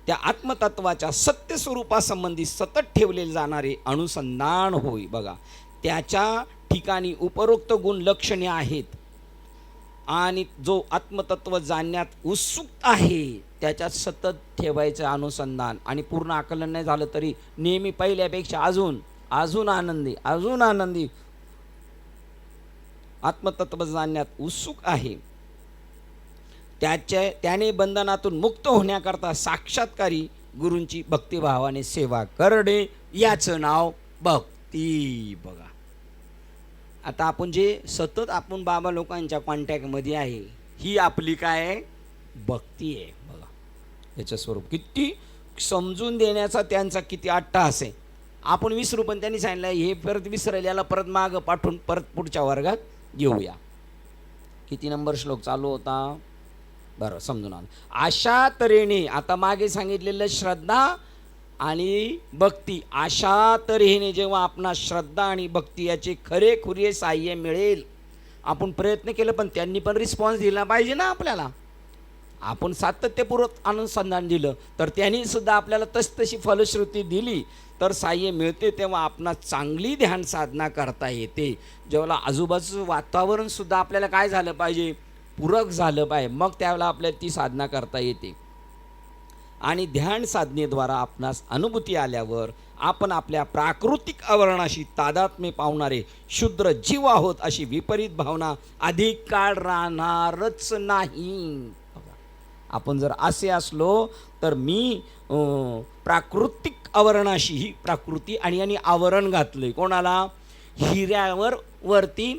त्या आत्मतत्वाच्या सत्य स्वरूपासंबंधी सतत ठेवले जाणारे अनुसंधान होय. बघा, त्याच्या ठिकाणी उपरोक्त गुण लक्षणे आहेत आणि जो आत्मतत्व जाणण्यात उत्सुक आहे त्याच्यात सतत ठेवायचं अनुसंधान. आणि पूर्ण आकलन नाही झालं तरी नेहमी पहिल्यापेक्षा अजून आनंदी आत्मतत्व जाणण्यात उत्सुक आहे. त्याने बंधनातून मुक्त होण्याकरता साक्षात्कारी गुरूंची भक्तिभावाने सेवा करणे याचं नाव भक्ती. बघा, आता आपण जे सतत आपण बाबा लोकांच्या कॉन्टॅक्टमध्ये आहे, ही आपली काय आहे? भक्ती आहे. बघा, याचं स्वरूप किती समजून देण्याचा त्यांचा किती अट्टहास आहे. आपण विसरू, पण त्यांनी सांगितलं हे परत विसरेल, याला परत मागं पाठवून परत पुढच्या वर्गात घेऊया. किती नंबर श्लोक चालू होता? बरं, समजून आलं. अशा तऱ्हेने आता मागे सांगितलेलं श्रद्धा आणि भक्ती, अशा तऱ्हेने जेव्हा आपणास श्रद्धा आणि भक्ती याचे खरेखुरे साह्य मिळेल. आपण प्रयत्न केलं पण त्यांनी पण रिस्पॉन्स दिला पाहिजे ना आपल्याला. आपण सातत्यपूर्वक अनुसंधान दिलं तर त्यांनी सुद्धा आपल्याला तशी फलश्रुती दिली तर साह्य मिळते. तेव्हा आपणास चांगली ध्यान साधना करता येते. जेव्हा आजूबाजूचं वातावरण सुद्धा आपल्याला काय झालं पाहिजे? पूरक झालं पाहिजे. मग त्यावेळेला आपल्याला ती साधना करता येते. आणि ध्यान साधनेद्वारा आपणास अनुभूती आल्यावर आपण आपल्या प्राकृतिक आवरणाशी तादात्म्य पावणारे शुद्र जीव आहोत अशी विपरीत भावना अधिक काळ राहणारच नाही. आपण जर असे असलो तर मी प्राकृतिक आवरणाशी, ही प्राकृती आणि आवरण घातलंय कोणाला? हिऱ्यावर वरती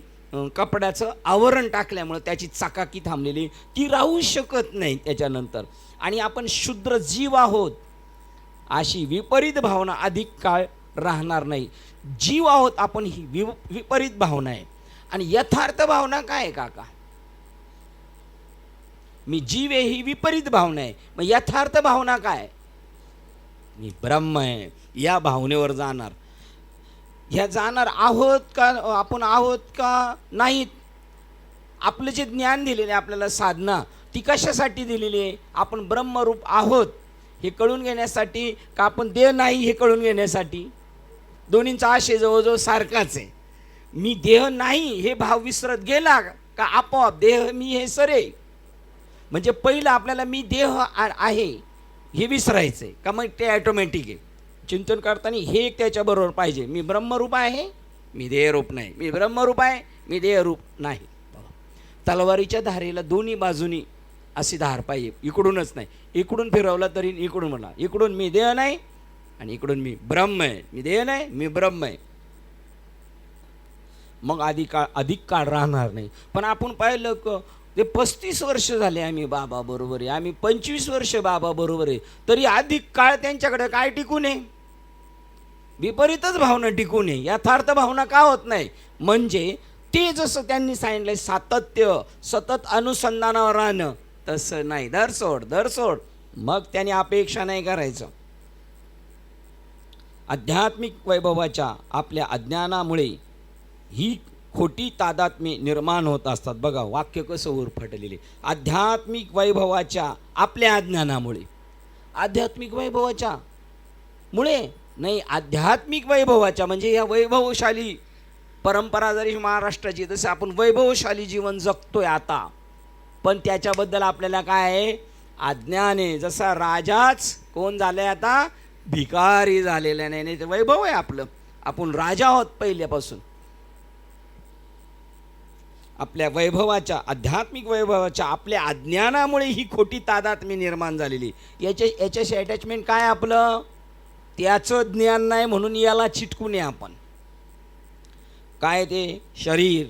कपड्याचं आवरण टाकल्यामुळे त्याची चकाकी थांबलेली, ती राहू शकत नाही त्याच्यानंतर. आणि आपण शुद्र जीव आहोत अशी विपरीत भावना अधिक काळ राहणार नाही. जीव आहोत आपण, ही विपरीत भावना आहे. आणि यथार्थ भावना काय आहे काका? मी जीव आहे ही विपरीत भावना आहे. मग यथार्थ भावना काय? मी ब्रह्म आहे या भावनेवर जाणार. ह्या जाणार आहोत का आपण? आहोत का नाहीत? आपलं जे ज्ञान दिलेले आपल्याला साधना, ती कशासाठी दिलेली आहे? आपण ब्रह्मरूप आहोत हे कळून घेण्यासाठी का आपण देह नाही हे कळून घेण्यासाठी? दोन्हींचा आशय जवळजवळ सारखाच आहे. मी देह नाही हे भाव विसरत गेला का आपोआप देह मी हे सरे. म्हणजे पहिलं आपल्याला मी देह आहे हे विसरायचं आहे का? मग ते ॲटोमॅटिक आहे. चिंतन करताना हे एक त्याच्याबरोबर पाहिजे. मी ब्रह्मरूप आहे, मी देहरूप नाही. मी ब्रह्मरूप आहे, मी देहरूप नाही. तलवारीच्या धारेला दोन्ही बाजूनी अशी धार पाहिजे. इकडूनच नाही, इकडून फिरवला तरी इकडून म्हणा, इकडून मी देह नाही, आणि इकडून मी ब्रह्म आहे, मी देह नाही, मी ब्रह्म आहे. मग अधिक काळ राहणार नाही. पण आपण पाहिलं ते 35 वर्ष झाले आम्ही बाबा बरोबर आहे, आम्ही 25 वर्ष बाबा बरोबर आहे, तरी अधिक काळ त्यांच्याकडे काय टिकून आहे? विपरीतच भावना टिकून आहे. यथार्थ भावना का होत नाही? म्हणजे ते जसं त्यांनी सांगितलंय सातत्य, सतत अनुसंधानावर राहणं, तसं नाही. दर सोड. मग त्याने अपेक्षा नाही करायचं. आध्यात्मिक वैभवाच्या आपल्या अज्ञानामुळे ही खोटी तादात्म्ये निर्माण होत असतात. बघा वाक्य कसं उरफाटलेले. आध्यात्मिक वैभवाच्या आपल्या अज्ञानामुळे, आध्यात्मिक वैभवाच्या मुळे नाही, आध्यात्मिक वैभवाच्या म्हणजे या वैभवशाली परंपरा जरी महाराष्ट्राची, तसं आपण वैभवशाली जीवन जगतोय आता, पण त्याच्याबद्दल आपल्याला काय आहे? अज्ञान आहे. जसा राजाच कोण झालाय आता? भिकारी झालेला नाही. नाही ते वैभव आहे आपलं, आपण राजा आहोत पहिल्यापासून. आपल्या वैभवाच्या, आध्यात्मिक वैभवाच्या आपल्या अज्ञानामुळे ही खोटी तादात्म्य निर्माण झालेली. याच्याशी अटॅचमेंट काय आपलं? त्याचं ज्ञान नाही म्हणून याला चिटकू नये आपण. काय ते? शरीर,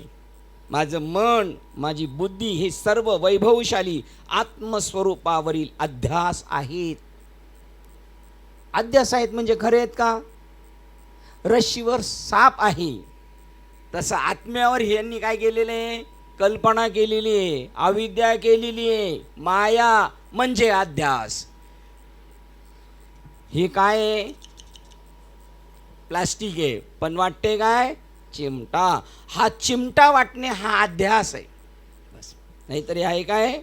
माझं मन, माझी बुद्धी, हे सर्व वैभवशाली आत्मस्वरूपावरील अध्यास आहेत. अध्यास आहेत म्हणजे खरे आहेत का? रश्शीवर साप आहे तसं आत्म्यावर यांनी काय केलेलं आहे? कल्पना केलेली आहे, अविद्या केलेली आहे. माया म्हणजे अध्यास. हे काय आहे? प्लास्टिक आहे, पण वाटते काय? चिमटा. हा चिमटा वाटणे हा अध्यास आहे बस. नाहीतरी आहे काय?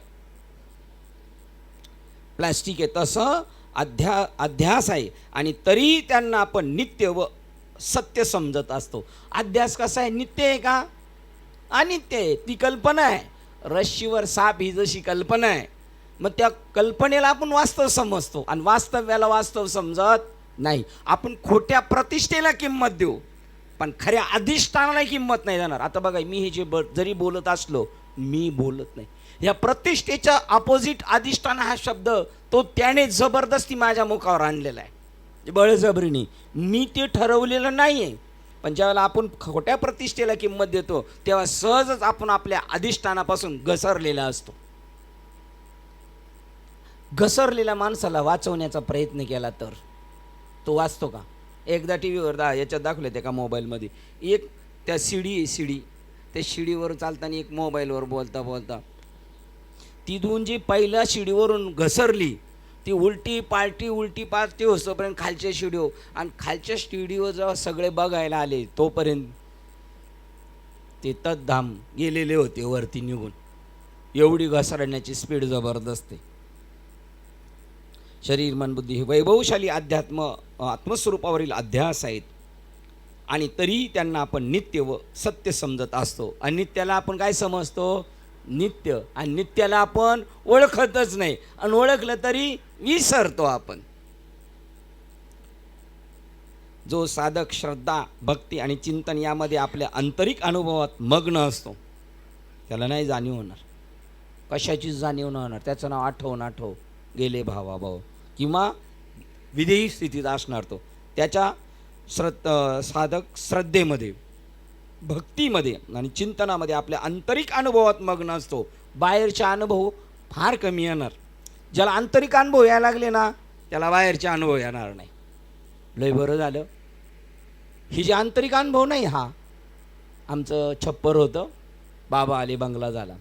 प्लास्टिक आहे. तसं अध्यास आहे. आणि तरी त्यांना आपण नित्य व सत्य समजत असतो. अध्यास कसा आहे? नित्य आहे का? अनित्य आहे. ती कल्पना आहे. रश्शीवर साप ही जशी कल्पना आहे, मग त्या कल्पनेला आपण वास्तव समजतो आणि वास्तव्याला वास्तव समजत नाही. आपण खोट्या प्रतिष्ठेला किंमत देऊ, पण खऱ्या अधिष्ठानाला किंमत नाही देणार. आता बघा, मी हे जरी बोलत असलो, मी बोलत नाही. या प्रतिष्ठेच्या अपोजिट अधिष्ठान हा शब्द तो त्याने जबरदस्ती माझ्या मुखावर आणलेला आहे, बळजबरीने. मी ते ठरवलेलं नाही आहे. पण ज्यावेळेला आपण खोट्या प्रतिष्ठेला किंमत देतो, तेव्हा सहजच आपण आपल्या अधिष्ठानापासून घसरलेला असतो. घसरलेल्या माणसाला वाचवण्याचा प्रयत्न केला तर तो वाचतो का? एकदा टी व्हीवर याच्यात दाखवले ते का मोबाईलमध्ये, एक त्या शिडी त्या शिडीवर चालताना एक मोबाईलवर बोलता बोलता तिथून जी पहिल्या शिडीवरून घसरली, ती उलटी पालटी होतोपर्यंत खालच्या शिडीवर, आणि खालच्या शिडीवर जेव्हा सगळे बघायला आले तोपर्यंत ते तद्धाम गेलेले होते वरती निघून. एवढी घसरण्याची स्पीड जबरदस्त आहे. शरीर, मन, बुद्धी हे वैभवशाली आत्मस्वरूपावरील अध्यास आहेत. आणि तरी त्यांना आपण नित्य व सत्य समजत असतो. अनित्याला आपण काय समजतो? नित्य. आणि नित्याला आपण ओळखतच नाही, आणि ओळखलं तरी विसरतो आपण. जो साधक श्रद्धा, भक्ती आणि चिंतन यामध्ये आपल्या आंतरिक अनुभवात मग्न असतो, त्याला नाही जाणीव होणार. कशाचीच जाणीव न होणार. त्याचं नाव आठव गेले भावाभाव, किंवा विधेयी स्थितीत असणार तो. त्याच्या साधक श्रद्धेमध्ये, भक्तीमध्ये आणि चिंतनामध्ये आपल्या आंतरिक अनुभवात मग्न असतो. बाहेरचा अनुभव फार कमी येणार. ज्याला आंतरिक अनुभव यायला लागले ना, त्याला बाहेरचे अनुभव येणार नाही. लय बरं झालं. ही जे आंतरिक अनुभव नाही, हा आमचं छप्पर होतं, बाबा आले, बंगला झाला.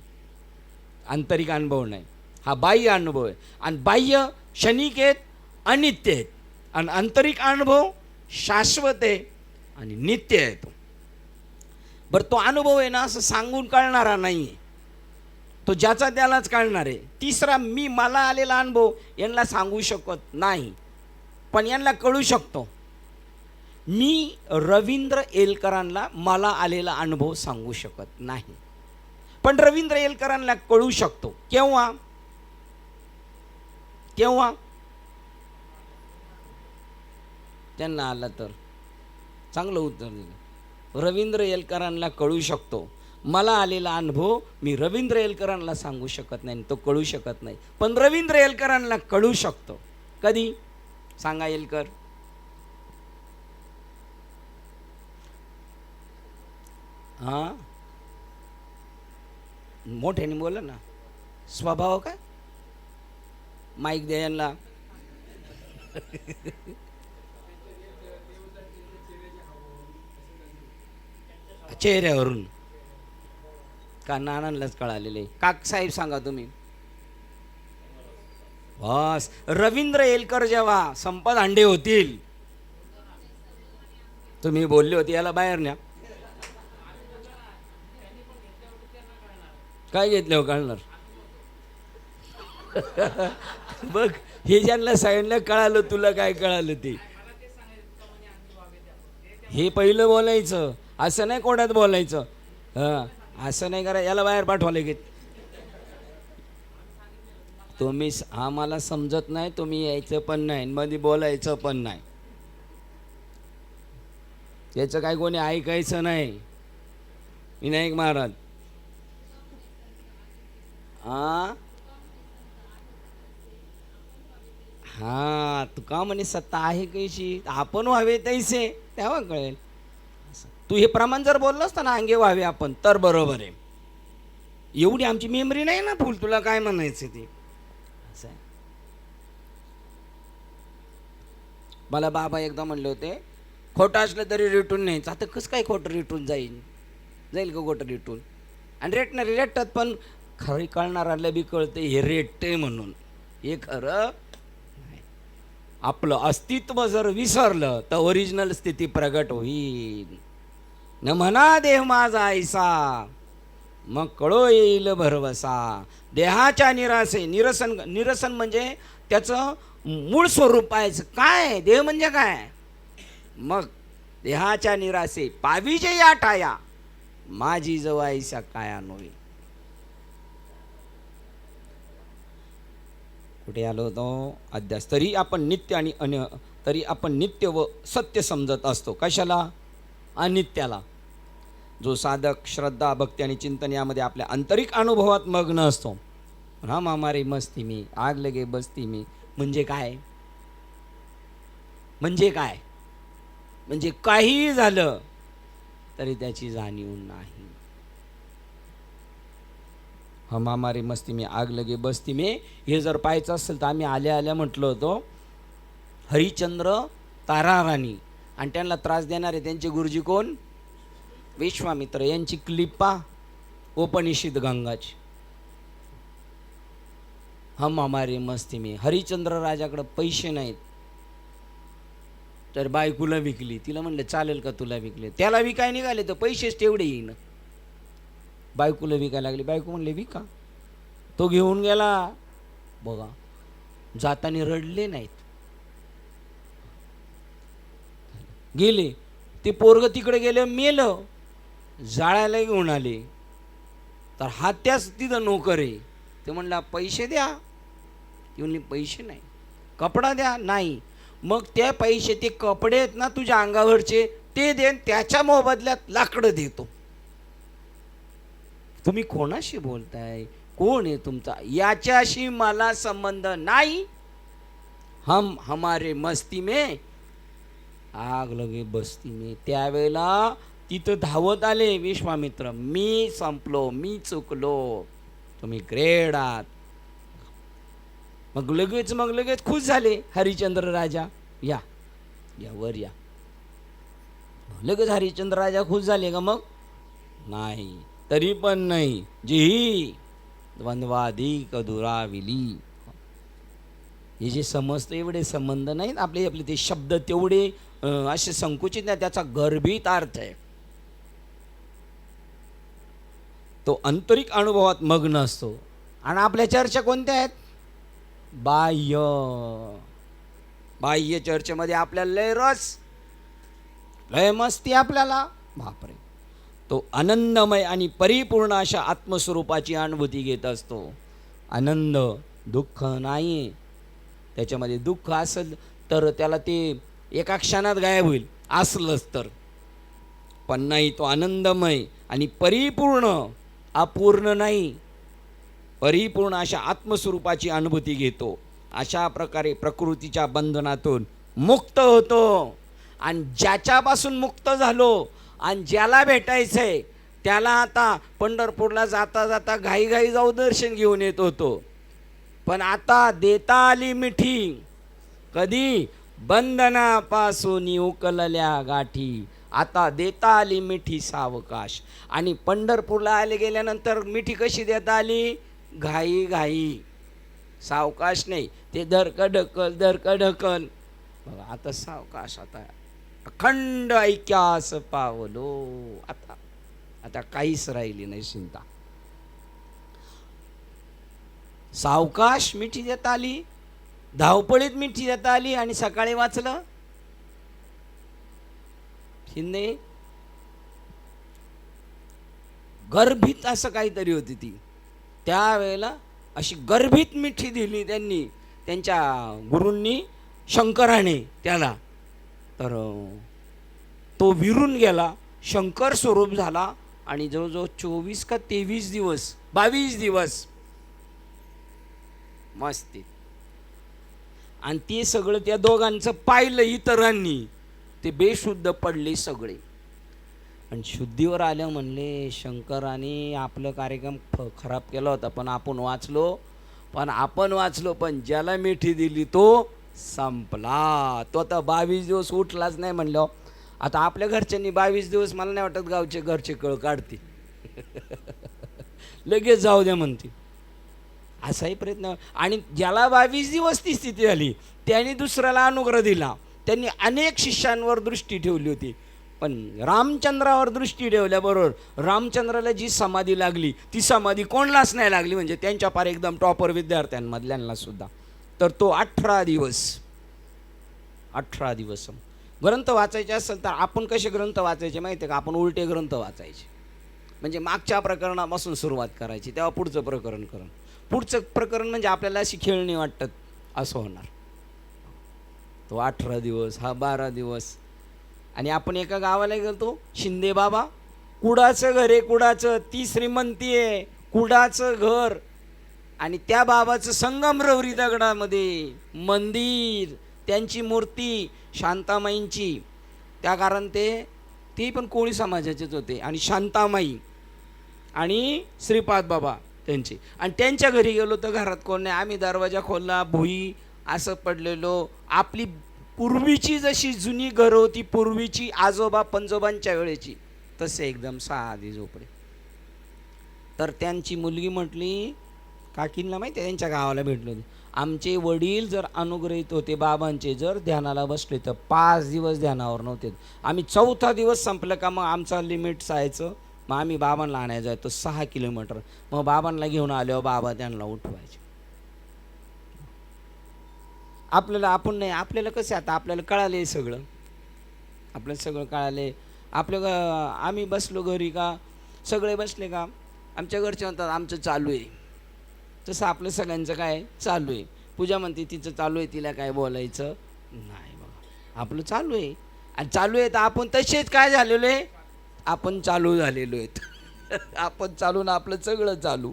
आंतरिक अनुभव नाही, हा बाह्य अनुभव आहे. आणि बाह्य क्षणिक आहेत, अनित्य आहेत. आणि आंतरिक अनुभव शाश्वत आहे आणि नित्य आहे. तो बरं, तो अनुभव आहे ना, असं सांगून कळणारा नाही आहे. तो ज्याचा त्यालाच कळणार आहे. तिसरा, मी, मला आलेला अनुभव यांना सांगू शकत नाही, पण यांना कळू शकतो. मी रवींद्र एलकरांना मला आलेला अनुभव सांगू शकत नाही, पण रवींद्र एलकरांना कळू शकतो. केव्हा? त्यांना आला तर. चांगलं उत्तर दिलं. रवींद्र एलकरांना कळू शकतो. मला आलेला अनुभव मी रवींद्र एलकरांना सांगू शकत नाही, तो कळू शकत नाही, पण रवींद्र एलकरांना कळू शकतो. कधी? सांगा एलकर. हां, मोठ्याने बोला ना. स्वभाव काय? माईक द्या यांना. चेहऱ्यावरून का नानांनाच कळालेले. काक साहेब सांगा तुम्ही. बस रवींद्र एलकर जेव्हा संपत अंडे होतील, तुम्ही बोलले होते याला बाहेर न्या. काय घेतले हो कळणार. बघ हे ज्यांना सांगितलं कळालं, तुला काय कळालं ते. हे पहिलं बोलायचं, असं नाही कोणात बोलायचं. असं नाही करा, याला बाहेर पाठवा लगेच. तुम्ही आम्हाला समजत नाही, तुम्ही यायचं पण नाही, मध्ये बोलायचं पण नाही. याचं काय कोणी ऐकायचं नाही. विनायक महाराज हा तुका म्हणे सत्ता आहे कैशी, आपण व्हावे तैसे, तेव्हा कळेल. तू हे प्रमाण जर बोललं असतं ना, अंगे व्हावे आपण, तर बरोबर आहे. एवढी आमची मेमरी नाही ना फुल, तुला काय म्हणायचं ते. असं आहे. मला बाबा एकदा म्हणले होते, खोटं असलं तरी रेटून न्यायचं. आता कसं काय खोटं रेटून जाईल का खोटं रेटून. आणि रेटणारे रेटतात, पण खरी कळणाराला बी कळते हे रेटते म्हणून. हे खरं नाही. आपलं अस्तित्व जर विसरलं तर ओरिजिनल स्थिती प्रगट होईल. न म्हणा देह माझा ऐसा, मग कळो येईल भरवसा. देहाच्या निरासे, निरसन म्हणजे त्याचं मूळ स्वरूप पाहायचं. काय देह म्हणजे काय. मग देहाच्या निरासे पाविजे या ठाया, माझी जवळ ऐसा काया नव्हे. कुठे आलो होतो अध्यास. तरी आपण नित्य व सत्य समजत असतो. कशाला. अनित्याला. जो साधक श्रद्धा भक्ती आणि चिंतन यामध्ये आपल्या आंतरिक अनुभवात मग्न असतो. राम हमारी मस्ती मी आग लगे बसती मी म्हणजे काय. म्हणजे काही झालं तरी त्याची जाणीव नाही. हम हमारी मस्ती में आग लगे बस्ती में, हे जर पाहायचं असेल तर आम्ही आल्या म्हटलं होतो हरिश्चंद्र ताराराणी, आणि त्यांना त्रास देणारे त्यांचे गुरुजी कोण. विश्वामित्र. यांची क्लिपा उपनिषद गंगाची. हम हमारी मस्ती में. हरिश्चंद्र राजाकडे पैसे नाहीत, तर बायकोला विकली. तिला म्हणलं चालेल का तुला विकले. त्याला विकाय निघाले तर पैसेच तेवढे येईन. बायकोला विकायला लागली. बायको म्हणले विका. तो घेऊन गेला. बघा जाताना रडले नाहीत. गेले ते पोरग तिकडे गेले, मेलं. जाळायला घेऊन आले तर हा त्याच तिथं नोकर आहे. ते म्हणला पैसे द्या. ती म्हणली पैसे नाही. कपडा द्या. नाही. मग त्या पैसे, ते कपडे आहेत ना तुझ्या अंगावरचे, ते दे, त्याच्या मोबदल्यात लाकडं देतो. तुम्ही कोणाशी बोलताय. कोण आहे तुमचा. याच्याशी मला संबंध नाही. हम हमारे मस्ती में आग लगे बस्ती में. त्यावेळेला तिथं धावत आले विश्वामित्र. मी संपलो, मी चुकलो, तुम्ही ग्रेड आहात. मग लगेच खुश झाले हरिश्चंद्र राजा. या वर या. लगेच हरिश्चंद्र राजा खुश झाले का. मग नाही. तरी पण नाही. जी द्वंद्वाधिक दुराविली. हे जे समजतं एवढे संबंध नाहीत आपले ते शब्द तेवढे असे संकुचित नाही. त्याचा गर्भित अर्थ आहे. तो आंतरिक अनुभवात मग्न असतो. आणि आपल्या चर्चा कोणत्या आहेत. बाह्य चर्चेमध्ये आपल्याला लय रस, लय मस्ती आपल्याला. बापरे. तो आनंदमय आणि परिपूर्ण अशा आत्मस्वरूपाची अनुभूती घेत असतो. आनंद दुःख नाही. त्याच्यामध्ये दुःख असेल तर त्याला ते एका क्षणात गायब होईल असलंच तर. पण नाही, तो आनंदमय आणि परिपूर्ण, अपूर्ण नाही, परिपूर्ण अशा आत्मस्वरूपाची अनुभूती घेतो. अशा प्रकारे प्रकृतीच्या बंधनातून मुक्त होतो. आणि ज्याच्यापासून मुक्त झालो आणि ज्याला भेटायचंय त्याला आता पंढरपूरला जाता जाता घाईघाई जाऊ दर्शन घेऊन येत होतो, पण आता देता आली मिठी. कधी? बंधनापासून उकलल्या गाठी. आता देता आली मिठी सावकाश. आणि पंढरपूरला आले गेल्यानंतर मिठी कशी देता आली? घाई घाई, सावकाश नाही. ते दरक ढकल. बघा आता सावकाश. आता अखंड ऐक्यास पावलो. आता काहीच राहिली नाही चिंता. सावकाश मिठी देता आली, धावपळीत मिठी देता आली. आणि सकाळी वाचलं शिंदे गर्भित असं काहीतरी होती ती. त्यावेळेला अशी गर्भित मिठी दिली त्यांनी, त्यांच्या गुरूंनी, शंकराने त्याला. तर तो विरून गेला, शंकर स्वरूप झाला. आणि जवळजवळ 24 का 23 दिवस, 22 दिवस मस्ती. आणि ते सगळं त्या दोघांचं पाहिलं इतरांनी, ते बेशुद्ध पडले सगळे. आणि शुद्धीवर आलं, म्हणले शंकराने आपलं कार्यक्रम खराब केला होता, पण आपण वाचलो. पण ज्याला मिठी दिली तो संपला. तो आता 22 दिवस उठलाच नाही म्हणलं. आता आपल्या घरच्यांनी 22 दिवस मला नाही वाटत घरचे कळ काढते. लगेच जाऊ द्या म्हणते, असाही प्रयत्न. आणि ज्याला 22 दिवस ती स्थिती झाली त्याने दुसऱ्याला अनुग्रह दिला. त्यांनी अनेक शिष्यांवर दृष्टी ठेवली होती, पण रामचंद्रावर दृष्टी ठेवल्याबरोबर रामचंद्राला जी समाधी लागली ती समाधी कोणालाच नाही लागली. म्हणजे त्यांच्या पार एकदम टॉपर विद्यार्थ्यांमधल्यांना सुद्धा. तर तो 18 दिवस ग्रंथ वाचायचे असेल तर आपण कसे ग्रंथ वाचायचे माहिती आहे का? आपण उलटे ग्रंथ वाचायचे. म्हणजे मागच्या प्रकरणापासून सुरुवात करायची, तेव्हा पुढचं प्रकरण म्हणजे आपल्याला अशी खेळणी वाटतात असं होणार. तो 18 दिवस, हा 12 दिवस. आणि आपण एका गावाला गेलो, शिंदे बाबा. कुडाचं घर आहे, कुडाचं. ती श्रीमंती आहे, कुडाचं घर. आणि त्या बाबाचं संगमरवरी दगडामध्ये मंदिर, त्यांची मूर्ती शांतामाईंची. त्या कारण ते पण कोळी समाजाचेच होते. आणि शांतामाई आणि श्रीपाद बाबा त्यांचे. आणि त्यांच्या घरी गेलो तर घरात कोण नाही. आम्ही दरवाजा खोलला, भुई असं पडलेलो. आपली पूर्वीची जशी जुनी घरं होती, पूर्वीची आजोबा पंजोबांच्या वेळेची, तसे एकदम साधी झोपडे. तर त्यांची मुलगी म्हटली, काकींना माहिती आहे त्यांच्या गावाला भेटलो होते, आमचे वडील जर अनुग्रहित होते बाबांचे, जर ध्यानाला बसले तर 5 दिवस ध्यानावर नव्हते. आम्ही 4था दिवस संपलं का मग आमचा लिमिट जायचं. मग आम्ही बाबांना आणायला जायचो 6 किलोमीटर. मग बाबांना घेऊन आल्यावर बाबा त्यांना उठवायचे. आपल्याला कसं आता आपल्याला कळाले सगळं, आपल्याला सगळं कळाले. आम्ही बसलो घरी का, सगळे बसले का, आमच्या घरचे म्हणतात आमचं चालू आहे. तसं आपलं सगळ्यांचं काय चालू आहे. पूजा म्हणते तिचं चालू आहे, तिला काय बोलायचं नाही. बघा आपलं चालू आहे. आणि चालू आहे तर आपण तसेच काय झालेलो आहे, आपण चालू झालेलो आहेत. आपण चालून आपलं सगळं चालू.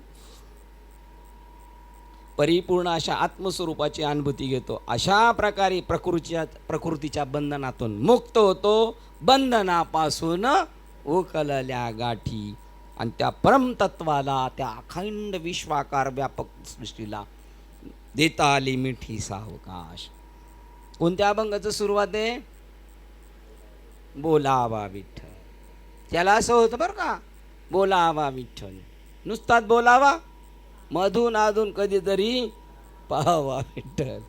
परिपूर्ण अशा आत्मस्वरूपाची अनुभूती घेतो. अशा प्रकारे प्रकृतीच्या बंधनातून मुक्त होतो. बंधनापासून उकलल्या गाठी. आणि त्या परमतत्वाला, त्या अखंड विश्वाकार व्यापक सृष्टीला देता आली मिठी सावकाश. कोणत्या अभंगाचं सुरुवात आहे? बोलावा विठ्ठल. त्याला असं होतं बरं का, बोलावा विठ्ठल. नुसताच बोलावा, मधून अधून कधीतरी पाहावा विठ्ठल.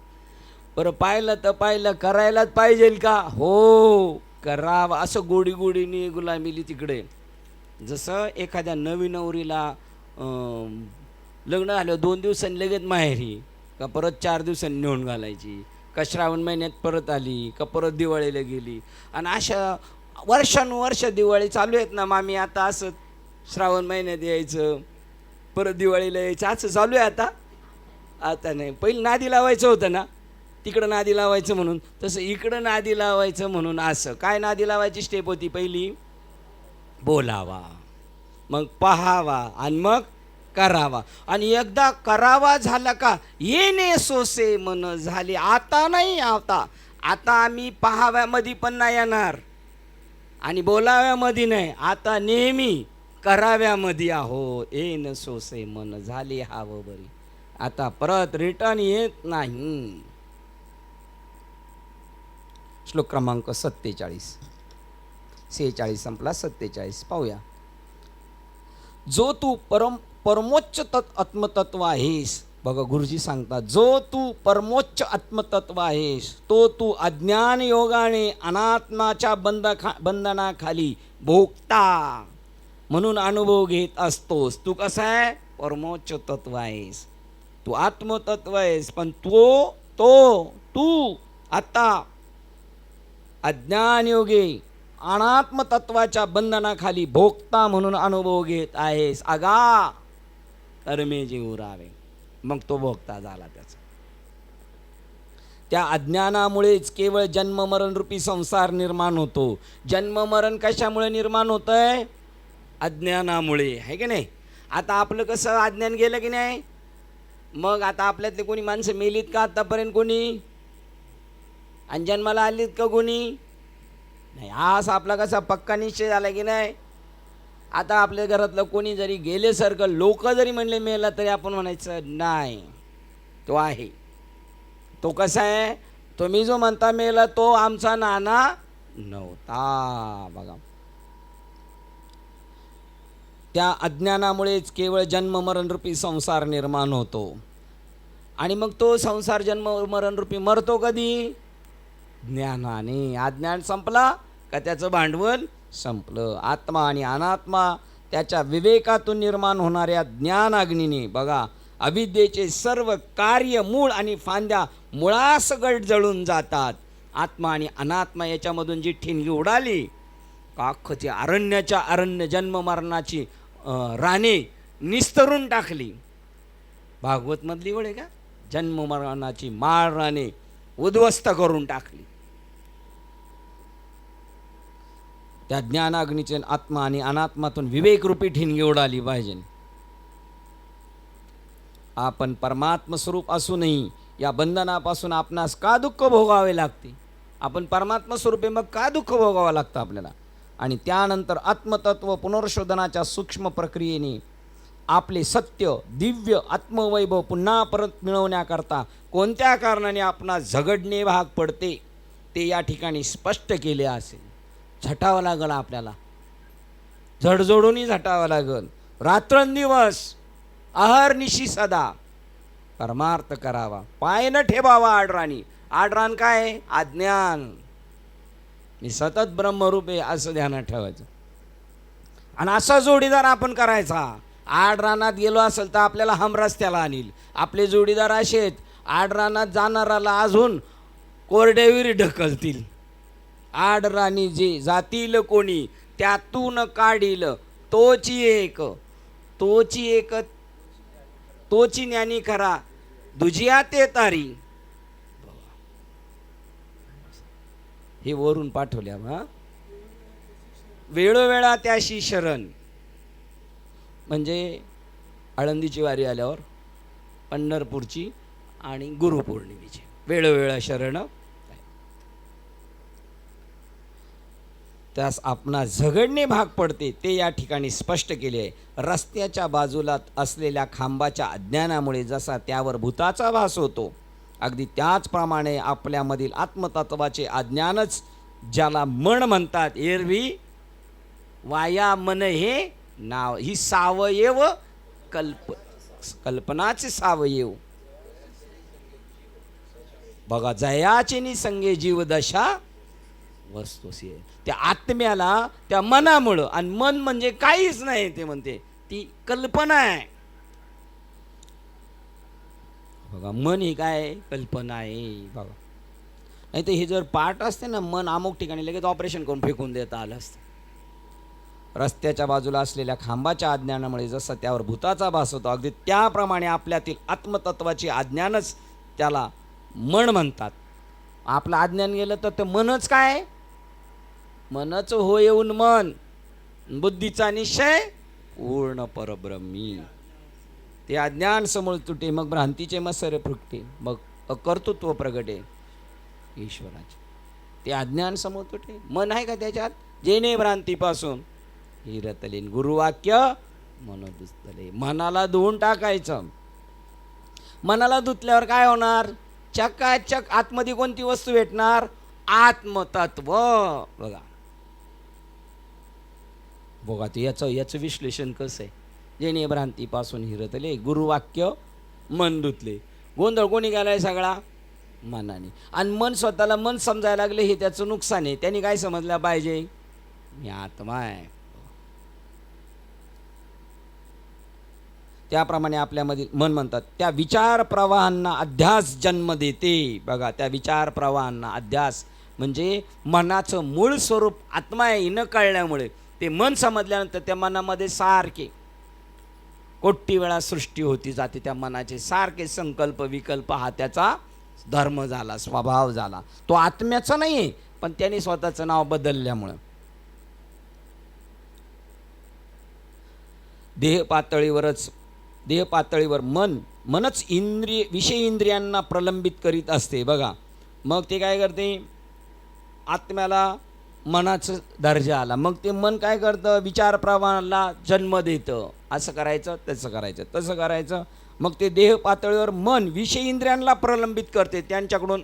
बरं पाहिलं तर पाहिलं, करायलाच पाहिजे का? हो करावा. असं गोडी गोडीने गुलामीली तिकडे. जसं एखाद्या नवीन नवरीला लग्न झालं 2 दिवसांनी लगेच माहेरी, का परत 4 दिवसांनी नेऊन घालायची, का श्रावण महिन्यात परत आली, का परत दिवाळीला गेली. आणि अशा वर्षानुवर्ष दिवाळी चालू आहेत ना मामी. आता असं श्रावण महिन्यात यायचं, परत दिवाळीला यायचं, असं चालू आहे आता नाही. पहिलं नादी लावायचं होतं ना, तिकडं नादी लावायचं म्हणून, तसं इकडं नादी लावायचं म्हणून. असं काय नादी लावायची स्टेप होती पहिली? बोलावा, मग पाहावा, आणि मग करावा. आणि एकदा करावा झाला का येणे सोसे मन झाले. आता नाही, आता आम्ही पाहाव्यामध्ये पण नाही येणार आणि बोलाव्यामध्ये नाही. आता नेहमी कराव्यामध्ये आहो येन सोसे मन झाले हाव बरी, आता परत रिटर्न येत नाही. श्लोक क्रमांक 47. 46 संपला, 47 पाहूया. जो तू परमोच्च आत्मतत्व आहेस, बघा गुरुजी सांगतात, जो तू परमोच्च आत्मतत्व आहेस तो तू अज्ञान योगाने अनात्माच्या बंधनाखाली भोगता म्हणून अनुभव घेत असतोस. तू कसा आहे? परमोच्च तत्व आहेस, तू आत्मतत्व आहेस, पण तू आता अज्ञान योगे अनात्मतत्वाच्या बंधनाखाली भोगता म्हणून अनुभव घेत आहेस. आगा कर्मे जे उरावे, मग तो भोगता झाला त्याचा. त्या अज्ञानामुळेच केवळ जन्म मरण रूपी संसार निर्माण होतो. जन्म मरण कशामुळे निर्माण होतंय? अज्ञानामुळे, आहे की नाही? आता आपलं कसं अज्ञान गेलं की नाही, मग आता आपल्यातले कोणी माणसं मेलीत का आतापर्यंत? कोणी? आणि जन्माला आलीत का कोणी? नाही. आज आपला कसा पक्का निश्चय झाला की नाही. आता आपल्या घरातलं कोणी जरी गेल्यासारखं लोक जरी म्हणले मेला, तरी आपण म्हणायचं नाही, तो आहे. तो कसा आहे? तुम्ही जो म्हणता मेला तो आमचा नाना नव्हता. बघा, त्या अज्ञानामुळेच केवळ जन्म मरण रूपी संसार निर्माण होतो. आणि मग तो संसार जन्म मरण रूपी मरतो कधी? ज्ञानाने. अज्ञान संपला का त्याचं भांडवल संपलं. आत्मा आणि अनात्मा त्याच्या विवेकातून निर्माण होणाऱ्या ज्ञान अग्नीने, बघा, अविद्येचे सर्व कार्य मूळ आणि फांद्या मुळासकट जळून जातात. आत्मा आणि अनात्मा याच्यामधून जी ठिणगी उडाली, अख्खची अरण्याच्या अरण्य जन्म मरणाची राणे निस्तरून टाकली. भागवत मधली वळ आहे का? जन्म मरणाची माळ राणे उद्ध्वस्त करून टाकली. त्या ज्ञानाग्नीचे आत्मा आणि अनात्मातून विवेकरूपी ठिणगी उडाली पाहिजे. आपण परमात्म स्वरूप असूनही या बंधनापासून आपणास का दुःख भोगावे लागते? आपण परमात्मा स्वरूपे, मग का दुःख भोगावं लागतं आपल्याला? आणि त्यानंतर आत्मतत्व पुनर्शोधनाच्या सूक्ष्म प्रक्रियेने आपले सत्य दिव्य आत्मवैभव पुन्हा परत मिळवण्याकरता कोणत्या कारणाने आपणास झगडणे भाग पडते ते या ठिकाणी स्पष्ट केले असेल. झटावं लागलं आपल्याला, झडझडूनही झटावं लागल. रात्रंदिवस अहर्निशी सदा परमार्थ करावा, पाय न ठेवावा आडराणी. आडरान काय? अज्ञान. मी सतत ब्रह्मरूप आहे असं ध्यानात ठेवायचं. आणि असा जोडीदार आपण करायचा. आडरानात गेलो असेल तर आपल्याला हमरस्त्याला आणील. आपले जोडीदार असे आहेत, आडरानात जाणाराला अजून कोरड्यावर ढकलतील. आडराणी जे जातील कोणी त्यातून काढील तोची एक, तोची ज्ञानी खरा दुजिया ते तारी. हे वरून पाठवल्या. वेळोवेळा त्याशी शरण, म्हणजे आळंदीची वारी आल्यावर, पंढरपूरची आणि गुरुपौर्णिमेची वेळोवेळा शरण, त्यास आपणा झगडणे भाग पडते ते या ठिकाणी स्पष्ट केले आहे. रस्त्याच्या बाजूला असलेल्या खांबाच्या अज्ञानामुळे जसा त्यावर भूताचा भास होतो, अगदी त्याचप्रमाणे आपल्यामधील आत्मतत्वाचे अज्ञानच, ज्याला मन म्हणतात, एरवी वाया मन हे नाव, ही सावयव कल्पनाचे सावयव. बघा, जयाचे निसंगे जीवदशा वस्तुसी. त्या आत्म्याला त्या मनामुळं, आणि मन म्हणजे काहीच नाही, ते म्हणते ती कल्पना आहे. बघा, मन ही काय? कल्पना आहे. बघा, नाही तर हे जर पाठ असते ना, मन अमुक ठिकाणी लगेच ऑपरेशन करून फेकून देता आलं असतं. रस्त्याच्या बाजूला असलेल्या खांबाच्या अज्ञानामुळे जसं त्यावर भूताचा भास होतो, अगदी त्याप्रमाणे आपल्यातील आत्मतत्वाचे अज्ञानच त्याला मन म्हणतात. आपलं अज्ञान गेलं तर ते मनच काय? मनच हो येऊन मन, बुद्धीचा निश्चय पूर्ण परब्रह्मी. ते अज्ञान समूळ तुटे, मग भ्रांतीचे मत्सर फुटते, मग कर्तृत्व प्रगटे ईश्वराचे. ते अज्ञान समूळ तुटे, मन आहे का त्याच्यात? जेणे भ्रांतीपासून हिरतले. गुरुवाक्य मन दुसतले. मनाला धुवून टाकायचं. मनाला धुतल्यावर काय होणार? चकाचक आतमध्ये कोणती वस्तू भेटणार? आत्मतत्व. बघा बघा ते याचं विश्लेषण कसं आहे. जेणे भ्रांतीपासून हिरतले, गुरुवाक्य मन धुतले. गोंधळ कोणी गेलाय? सगळा मनाने. आणि मन स्वतःला मन समजायला लागले, हे त्याचं नुकसान आहे. त्यांनी काय समजलं पाहिजे? मी आत्मा आहे. त्याप्रमाणे आपल्यामध्ये मन म्हणतात त्या विचार प्रवाहांना अध्यास जन्म देते. बघा त्या विचार प्रवाहांना अध्यास म्हणजे मनाचं मूळ स्वरूप आत्मा आहे न कळल्यामुळे ते मन समजल्यानंतर त्या मनामध्ये सारखे कोटी वेळा सृष्टी होती जाते. त्या मनाचे सारखे संकल्प विकल्प हा त्याचा धर्म झाला, स्वभाव झाला. तो आत्म्याचा नाही आहे, पण त्याने स्वतःचं नाव बदलल्यामुळं. देह पातळीवर मनच विषय इंद्रियांना प्रलंबित करीत असते. बघा मग ते काय करते? आत्म्याला मनाचं दर्जा आला, मग ते मन काय करतं? विचार प्रवाहाला जन्म देतं. असं करायचं, तसं करायचं, तसं करायचं. मग ते देह पातळीवर मन विषय इंद्रियांना प्रलंबित करते, त्यांच्याकडून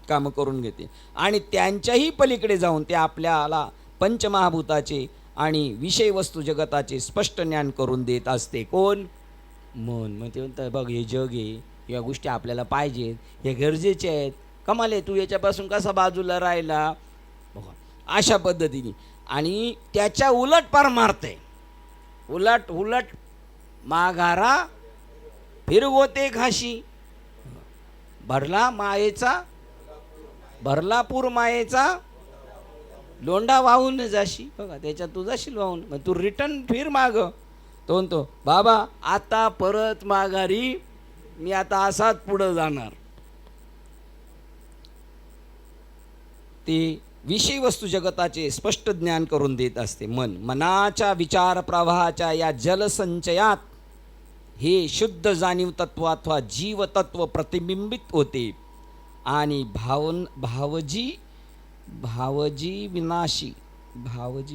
कामं करून घेते. आणि त्यांच्याही पलीकडे जाऊन ते आपल्याला पंचमहाभूताचे आणि विषय वस्तू जगताचे स्पष्ट ज्ञान करून देत असते. कोण? मन. मग ते म्हणतं बघ हे जग आहे, या गोष्टी आपल्याला पाहिजेत, हे गरजेचे आहेत. कमाल आहे, तू याच्यापासून कसा बाजूला राहिला? बघा अशा पद्धतीने. आणि त्याच्या उलट पार मारते. उलट उलट माघारा फिरवते घाशी. भरलापूर मायेचा लोंढा वाहून जाशी. बघा त्याच्यात तू जाशील वाहून, मग तू रिटर्न फिर माग. तो म्हणतो बाबा आता परत माघारी मी आता असाच पुढं जाणार. ते विषय वस्तू जगताचे स्पष्ट ज्ञान करून देत असते. मनाच्या विचार प्रवाहाच्या या जलसंचयात हे शुद्ध जाणीव तत्व अथवा जीवतत्व प्रतिबिंबित होते आणि भावजी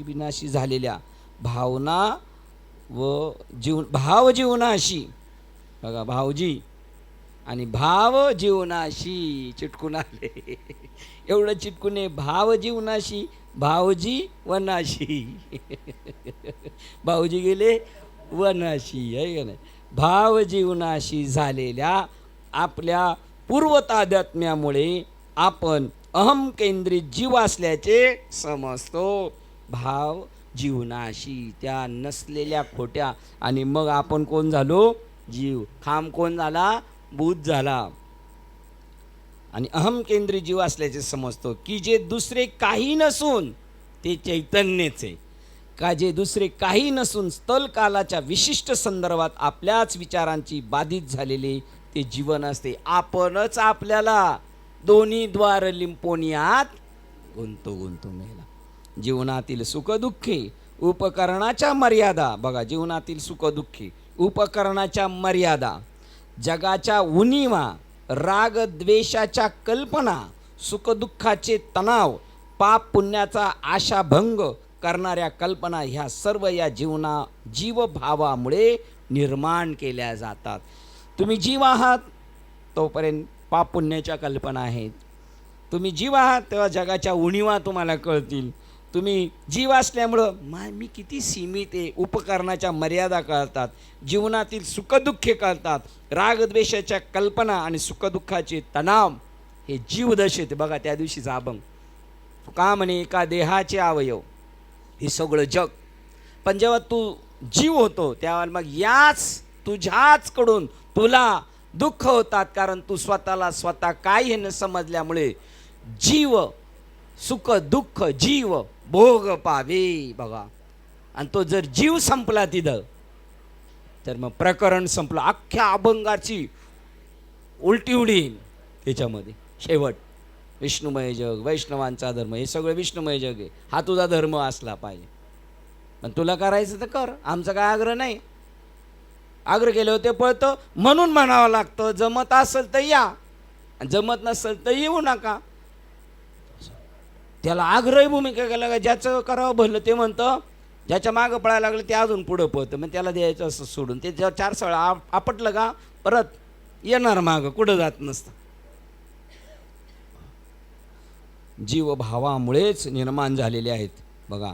विनाशी झालेल्या भावना व भावजीवनाशी. बघा भावजी आणि भावजीवनाशी चिटकून आले. एवढं चिटकून भावजीवनाशी, भावजी वनाशी. भाऊजी गेले वनाशी, आहे का नाही? भावजीवनाशी झालेल्या आपल्या पूर्वतादात्म्यामुळे आपण अहम केंद्रित जीव असल्याचे समजतो. भाव जीवनाशी त्या नसलेल्या खोट्या. आणि मग आपण कोण झालो? जीव. खाम कोण झाला? भूत झाला. आणि अहम केंद्रित जीव असल्याचे समजतो की जे दुसरे काही नसून ते चैतन्यच आहे. का जे दुसरे काही नसून स्थल कालाच्या विशिष्ट संदर्भात आपल्याच विचारांची बाधित झालेले ते जीवन असते. आपणच आपल्याला दोन्ही द्वार लिंपोनियात गुंतो मेला. जीवनातील सुखदुःखे उपकरणाच्या मर्यादा. बघा जीवनातील सुखदुःखे उपकरणाच्या मर्यादा, जगाच्या उणीवा, राग द्वेषाच्या कल्पना, सुखदुःखाचे तणाव, पाप पुण्याचा आशाभंग करणाऱ्या कल्पना, ह्या सर्व या जीवभावामुळे निर्माण केल्या जातात. तुम्ही जीव आहात तोपर्यंत पाप पुण्याच्या कल्पना आहेत. तुम्ही जीव आहात तेव्हा जगाच्या उणीवा तुम्हाला कळतील. तुम्ही जीव असल्यामुळं मी किती सीमित आहे, उपकरणाच्या मर्यादा कळतात, जीवनातील सुखदुःखे कळतात, रागद्वेषाच्या कल्पना आणि सुखदुःखाचे तणाव हे जीवदशेत. बघा त्या दिवशीचा अभंग, का म्हणे एका देहाचे अवयव हे सगळं जग. पण जेव्हा तू जीव होतो तेव्हा मग याच तुझ्याचकडून तुला दुःख होतात, कारण तू स्वतःला स्वतः काय हे न समजल्यामुळे जीव सुख दुःख जीव भोग पावे. बघा आणि तो जर जीव संपला तिथं तर मग प्रकरण संपलं. अख्ख्या अभंगाची उलटी उडी त्याच्यामध्ये. शेवट विष्णुमय जग, वैष्णवांचा धर्म, हे सगळं विष्णुमय जग आहे. हा तुझा धर्म असला पाहिजे. पण तुला करायचं तर कर, आमचा काय आग्रह नाही. आग्रह केले होते पळतं म्हणून म्हणावं लागतं. जमत असेल तर या, जमत नसेल तर येऊ नका. त्याला आग्रही भूमिका केला का ज्याचं करावं भलं ते म्हणतं ज्याच्या मागं पळायला लागलं ते अजून पुढं पळतं, मग त्याला द्यायचं असं सोडून. ते जेव्हा 4 सळ आपटलं का परत येणार मागं, कुठं जात नसतं. जीवभावामुळेच निर्माण झालेले आहेत. बघा,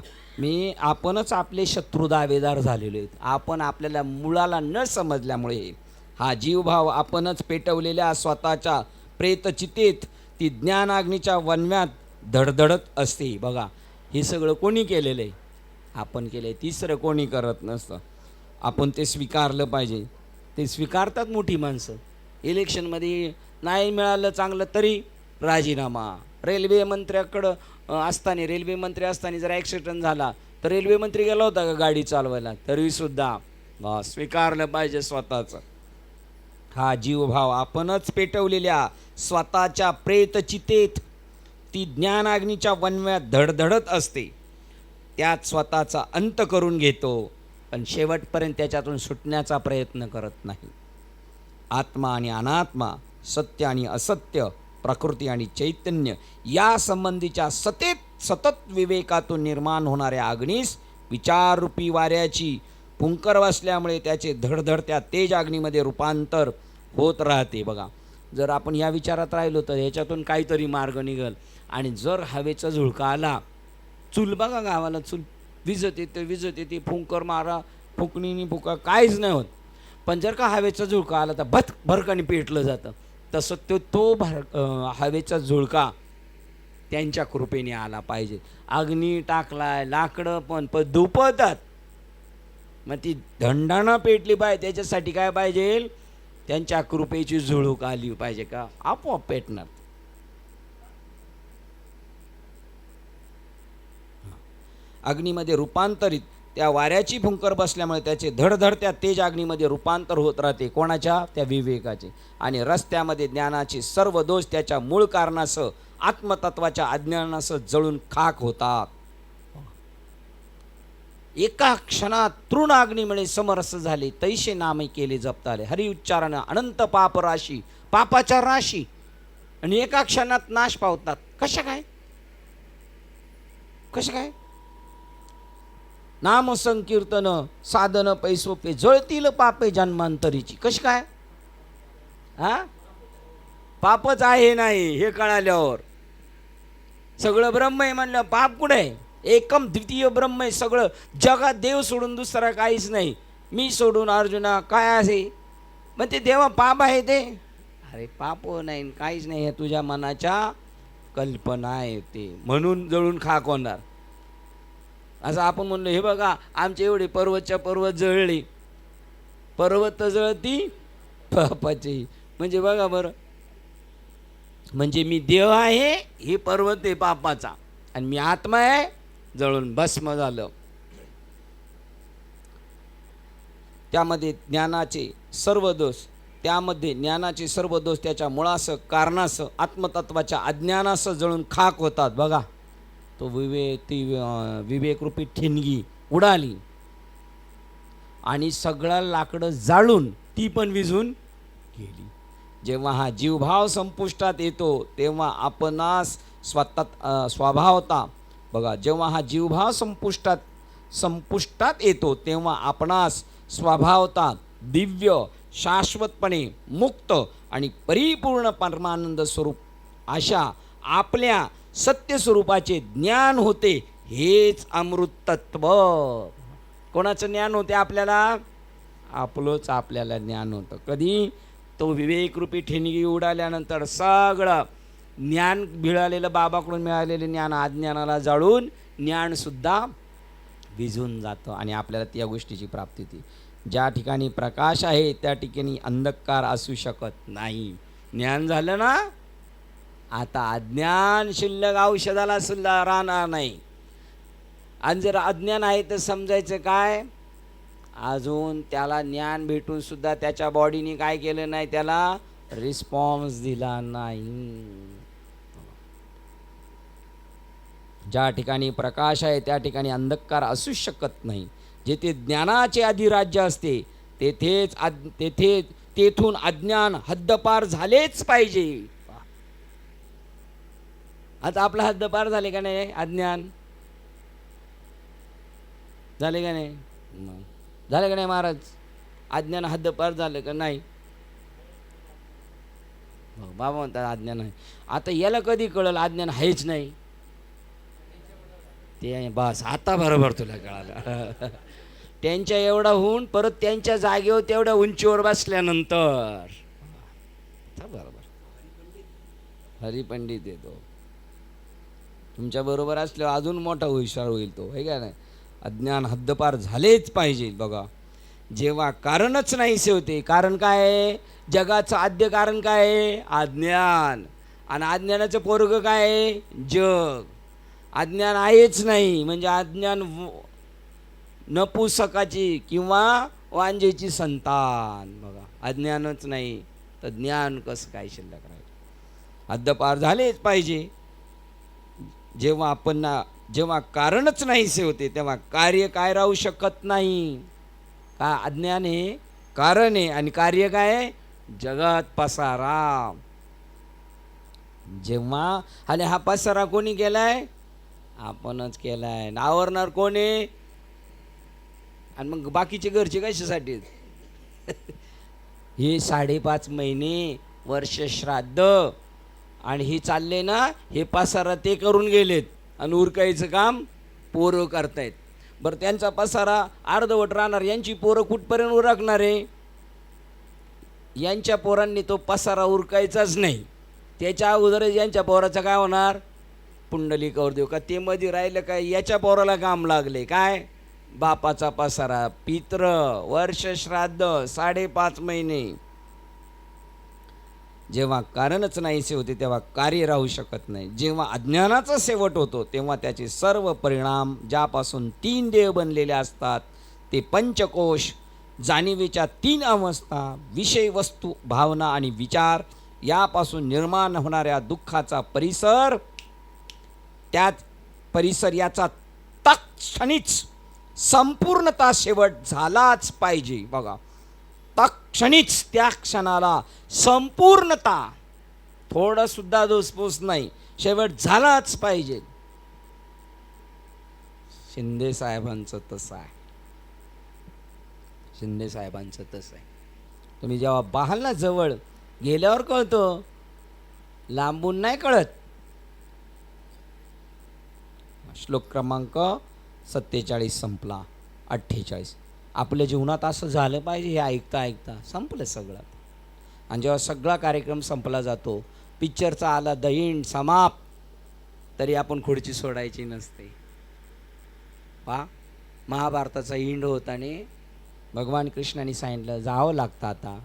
आपणच आपले शत्रू दावेदार झालेले आहेत. आपण आपल्याला मुळाला न समजल्यामुळे हा जीवभाव आपणच पेटवलेल्या स्वतःच्या प्रेतचितेत ती ज्ञानाग्नीच्या वन्म्यात धडधडत असते. बघा, हे सगळं कोणी केलेलं आहे? आपण केलं आहे. तिसरं कोणी करत नसतं. आपण ते स्वीकारलं पाहिजे. ते स्वीकारतात मोठी माणसं. इलेक्शनमध्ये नाही मिळालं चांगलं तरी राजीनामा. रेल्वे मंत्र्याकडं असताना, रेल्वे मंत्री असताना जर ॲक्सिडेंट झाला तर रेल्वे मंत्री गेला होता का गाडी चालवायला? तरीसुद्धा स्वीकारलं पाहिजे स्वतःचं. हा जीवभाव आपणच पेटवलेल्या स्वतःच्या प्रेतचितेत ती ज्ञानाग्नीच्या वन्म्यात धडधडत असते. त्यात स्वतःचा अंत करून घेतो, पण शेवटपर्यंत त्याच्यातून सुटण्याचा प्रयत्न करत नाही. आत्मा आणि अनात्मा, सत्य आणि असत्य, प्रकृती आणि चैतन्य या संबंधीच्या सतत विवेकातून निर्माण होणाऱ्या अग्नीस विचाररूपी वाऱ्याची पुंकर बसल्यामुळे त्याचे धडधडत्या तेज अग्नीमध्ये रूपांतर होत राहते. बघा, जर आपण या विचारात राहिलो तर ह्याच्यातून काहीतरी मार्ग निघल. आणि जर हवेचा झुळका आला, चूल बघा गावाला, चूल विजत येते, फुंकर मारा, फुकणीनी फुका, काहीच नाही होत. पण जर का हवेचा झुळका आला तर भरकाने पेटलं जातं. तसं तो हवेचा झुळका त्यांच्या कृपेने आला पाहिजे. अग्नी टाकलाय, लाकडं पण धुपतात, मग ती दंडानं पेटली पाहिजे. त्याच्यासाठी काय पाहिजे? त्यांच्या कृपेची झुळूक आली पाहिजे का? आपोआप पेटणार. अग्नीमध्ये रूपांतरित त्या वाऱ्याची फुंकर बसल्यामुळे त्याचे धडधडत्या तेज अग्नीमध्ये रूपांतर होत राहते. कोणाच्या? त्या विवेकाचे. आणि रस्त्यामध्ये ज्ञानाचे सर्व दोष त्याच्या मूळ कारणासह, आत्मतत्वाच्या अज्ञानासह जळून खाक होतात. एका क्षणात तृण अग्नीमुळे समरस झाले, तैसे नामे केले जपताले. हरी उच्चारानं अनंत पाप राशी, पापाच्या राशी, आणि एका क्षणात नाश पावतात. कशा काय? नाम संकीर्तन साधन पैसोपे, जळतील पापे जन्मांतरीची. कशी काय? पापच आहे नाही हे कळाल्यावर सगळं ब्रह्म आहे म्हणलं, पाप कुठे आहे? एकम द्वितीय ब्रह्म आहे सगळं. जगात देव सोडून दुसरा काहीच नाही. मी सोडून अर्जुना काय आहे? मग ते देवा पाप आहे ते? अरे पाप नाही, काहीच नाही, हे तुझ्या मनाच्या कल्पना आहे ते, म्हणून जळून खाक होणार. असं आपण म्हणलो, हे बघा आमचे एवढे पर्वतच्या पर्वत जळले, पर्वत जळती पापाची. म्हणजे बघा बरं, म्हणजे मी देव आहे, हे पर्वत आहे पापाचा, आणि मी आत्मा आहे, जळून भस्म झालं. त्यामध्ये ज्ञानाचे सर्व दोष त्याच्या मुळासह, कारणासह, आत्मतत्वाच्या अज्ञानासह जळून खाक होतात. बघा, तो विवेकरूपी ठिणगी उडाली आणि सगळं लाकडं जाळून ती पण विझून गेली. जेव्हा हा जीवभाव संपुष्टात येतो तेव्हा आपणास स्वभावता, बघा, जेव्हा हा जीवभाव संपुष्टात येतो तेव्हा आपणास स्वभावता दिव्य, शाश्वतपणे मुक्त आणि परिपूर्ण परमानंद स्वरूप अशा आपल्या सत्य स्वरूपाचे ज्ञान होते. हेच अमृत तत्व. कोणाचं ज्ञान होते आपल्याला? आपलंच आपल्याला ज्ञान होतं. कधी? तो विवेकरूपी ठिणगी उडाल्यानंतर सगळं ज्ञान मिळालेलं, बाबाकडून मिळालेलं ज्ञान अज्ञानाला जाळून ज्ञानसुद्धा विझून जातं आणि आपल्याला त्या गोष्टीची प्राप्ती होती. ज्या ठिकाणी प्रकाश आहे त्या ठिकाणी अंधकार असू शकत नाही. ज्ञान झालं ना, आता अज्ञान शिल्लक औषधाला सुद्धा राहणार नाही. आणि जर अज्ञान आहे तर समजायचं काय? अजून त्याला ज्ञान भेटून सुद्धा त्याच्या बॉडीने काय केलं नाही, त्याला रिस्पॉन्स दिला नाही. ज्या ठिकाणी प्रकाश आहे त्या ठिकाणी अंधकार असू शकत नाही. जेथे ज्ञानाचे अधिराज्य असते तेथून अज्ञान हद्दपार झालेच पाहिजे. आता आपला हद्दपार झाले का नाही अज्ञान? झाले का नाही? मग झालं का नाही महाराज? अज्ञान हद्दपार झालं का नाही? बाबा म्हणतात अज्ञान आहे. आता याला कधी कळलं अज्ञान आहेच नाही ते? बस आता बरोबर तुला कळालं. त्यांच्या एवढा होऊन परत त्यांच्या जागेवर तेवढ्या उंचीवर बसल्यानंतर बरोबर हरिपंडित येतो. तुमच्या बरोबर असल्यावर अजून मोठा हुशार होईल तो, हे का नाही? अज्ञान हद्दपार झालेच पाहिजे. बघा, जेव्हा कारणच नाही सेवते. कारण काय आहे? जगाचं आद्य कारण काय आहे? अज्ञान. आणि अज्ञानाचं पोरगं काय आहे? जग. अज्ञान आहेच नाही म्हणजे अज्ञान नपुसकाची किंवा वांजेची संतान. बघा, अज्ञानच नाही तर ज्ञान कसं काय शिल्लक राहील? हद्दपार झालेच पाहिजे. जेव्हा कारणच नाही सेवते तेव्हा कार्य काय राहू शकत नाही. का? अज्ञान हे कारण आहे आणि कार्य काय आहे? जगात पसारा. जेव्हा आणि हा पसारा कोणी केलाय? आपणच केलाय. आवरणार कोण आहे? आणि मग बाकीचे घरचे कशासाठी? हे 5.5 महिने वर्ष श्राद्ध आणि हे चालले ना, हे पसारा ते करून गेलेत आणि उरकायचं काम पोरं करतायत. बरं, त्यांचा पसारा अर्धवट राहणार. यांची पोरं कुठपर्यंत उरकणार आहे? यांच्या पोरांनी तो पसारा उरकायचाच नाही. त्याच्या अगोदरच यांच्या पोराचं काय होणार? पुंडलिकावर देऊ का? ते मध्ये राहिलं काय? याच्या पोराला काम लागले काय? बापाचा पसारा, पित्र, वर्ष श्राद्ध, 5.5 महिने. जेव्हा कारणच नाहीसे होते तेव्हा कार्य राहू शकत नाही. जेव्हा अज्ञानाचा शेवट होतो तेव्हा त्याचे सर्व परिणाम, ज्यापासून 3 देह बनलेले असतात ते पंचकोश, जाणीवेच्या 3 अवस्था, विषय, वस्तू, भावना आणि विचार, यापासून निर्माण होणाऱ्या दुःखाचा परिसर, त्याच परिसर याचा तत्क्षणीच संपूर्णता शेवट झालाच पाहिजे. बघा, तत्क्षणीच त्या क्षणाला संपूर्णता, थोडं सुद्धा दोषपूस नाही, शेवट झालाच पाहिजे. शिंदे साहेबांचं तसं आहे. शिंदे साहेबांचं तसं आहे. तुम्ही जेव्हा पाहाल ना, जवळ गेल्यावर कळतं, लांबून नाही कळत. श्लोक क्रमांक 47 संपला. 48. आपल्या जीवनात असं झालं पाहिजे. हे ऐकता ऐकता संपलं सगळं. आणि जेव्हा सगळा कार्यक्रम संपला जातो, पिक्चरचा आला द एंड, समाप्त, तरी आपण खुर्ची सोडायची नसते. पहा, महाभारताचा एंड होताने भगवान कृष्णाने सांगितलं जावं लागतं.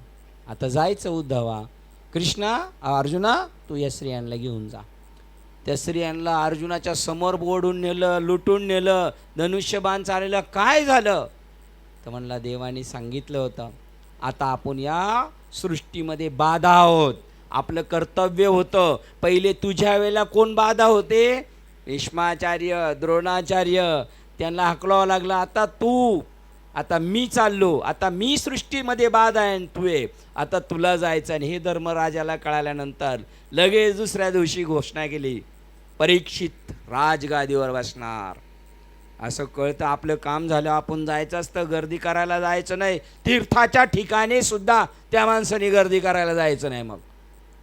आता जायचं उद्धवा. कृष्णा, अर्जुना तू या स्त्रियांना घेऊन जा. त्या स्त्रियांना अर्जुनाच्या समोर ओढून नेलं, लुटून नेलं, धनुष्यबाण चाललेलं. काय झालं तर म्हणला, देवाने सांगितलं होतं आता आपण या सृष्टीमध्ये बाधा आहोत. आपलं कर्तव्य होतं. पहिले तुझ्या वेळेला कोण बाधा होते? भीष्माचार्य, द्रोणाचार्य, त्यांना हकलावं लागलं. आता तू, आता मी चाललो, आता मी सृष्टीमध्ये बाधा आहे, तू आहे, आता तुला जायचं. आणि हे धर्मराजाला कळाल्यानंतर लगेच दुसऱ्या दिवशी घोषणा केली, परीक्षित राजगादीवर बसणार. असं कळतं आपलं काम झालं, आपण जायचं असतं. गर्दी करायला जायचं नाही. तीर्थाच्या ठिकाणी सुद्धा त्या माणसाने गर्दी करायला जायचं नाही. मग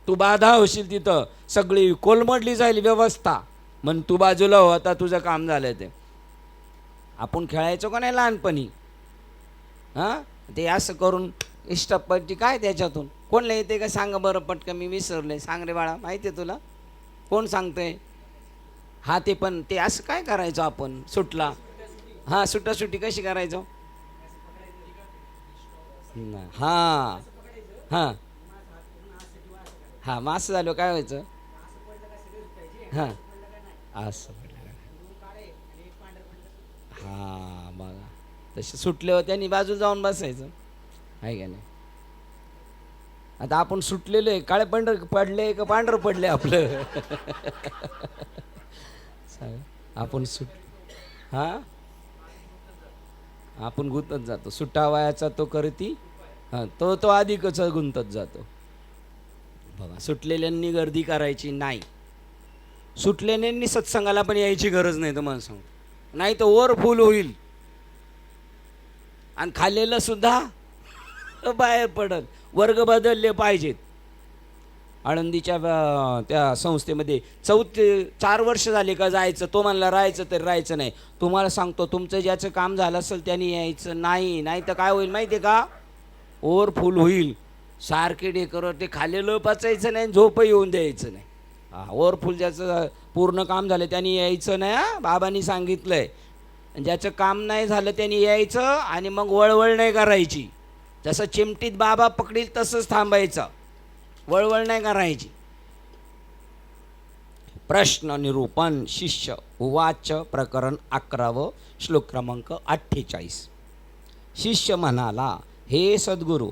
तू बाधा होशील, तिथं सगळी कोलमडली जाईल व्यवस्था. मग तू बाजूला हो, आता तुझं काम झालं. ते आपण खेळायचो का नाही लहानपणी? हां, ते असं करून इष्टपट्टी काय त्याच्यातून कोणला येते का? सांगा बरं पटकन, मी विसरले. सांग रे बाळा, माहिती आहे तुला? कोण सांगतंय? हा, ते पण ते असं काय करायचं आपण? सुटला. हां, सुटासुटी कशी करायचो? हां हां हां, मग असं झालं काय व्हायचं? हां, असं. हां, बघा, तसे सुटल्यावर त्यांनी बाजू जाऊन बसायचं, आहे का नाही? आता आपण सुटलेलो आहे, काळे पंढर पडले का पांढरं पडले आपलं? आपण हां, आपण गुंतत जातो. सुटावयाचा तो करती, हां, तो अधिकच गुंतत जातो. बघा, सुटलेल्यांनी गर्दी करायची नाही. सुटलेल्यांनी सत्संगाला पण यायची गरज नाही, तुम्हाला सांगतो. नाही तर ओव्हरफुल होईल. आणि खाल्लेलं सुद्धा बाहेर पडल. वर्ग बदलले पाहिजेत. आळंदीच्या त्या संस्थेमध्ये 4 वर्ष झाले का जायचं, तो म्हणला राहायचं तर राहायचं नाही. तुम्हाला सांगतो, तुमचं ज्याचं काम झालं असेल त्यांनी यायचं नाही. नाही तर काय होईल माहिती आहे का, ओव्हरफुल होईल. सारखे डेकर ते खाल्लेलं पचायचं नाही, झोप येऊन द्यायचं नाही. ओव्हरफुल ज्याचं पूर्ण काम झालं त्यांनी यायचं नाही. बाबांनी सांगितलं आहे. ज्याचं काम नाही झालं त्यांनी यायचं आणि मग वळवळ नाही करायची. जसं चिमटीत बाबा पकडील तसंच थांबायचं, वळवळ नाही करायची. प्रश्न निरूपण. शिष्य उवाच. प्रकरण 11 श्लोक क्रमांक 48. शिष्य म्हणाला, हे सद्गुरू,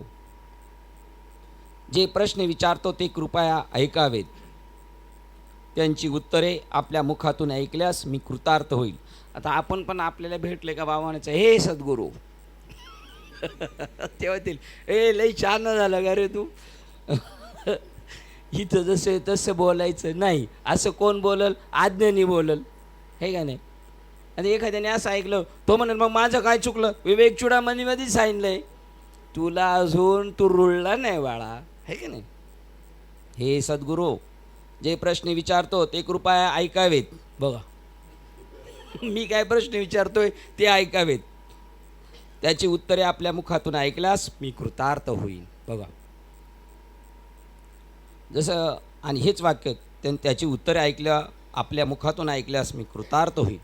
जे प्रश्न विचारतो ते कृपया ऐकावेत. त्यांची उत्तरे आपल्या मुखातून ऐकल्यास मी कृतार्थ होईल. आता आपण पण आपल्याला भेटले का बाबा म्हणायचं, हे सद्गुरू, तेव्हा ते लई छान झालं का रे तू. इथं जसं तसं बोलायचं नाही. असं कोण बोलल, आज्ञानी बोलल, हे का नाही. आणि एखाद्याने असं ऐकलं, तो म्हणेल मग माझं काय चुकलं. विवेक चुडामणीमध्येच सांगितलंय, तुला अजून तू रुळला नाही बाळा, हे का नाही. हे सद्गुरू, जे प्रश्न विचारतो ते कृपया ऐकावेत. बघा, मी काय प्रश्न विचारतोय ते ऐकावेत. त्याची उत्तरे आपल्या मुखातून ऐकल्यास मी कृतार्थ होईल. बघा, जसं, आणि हेच वाक्य, त्याची उत्तरे ऐकल्या आपल्या मुखातून ऐकल्यास मी कृतार्थ होईल.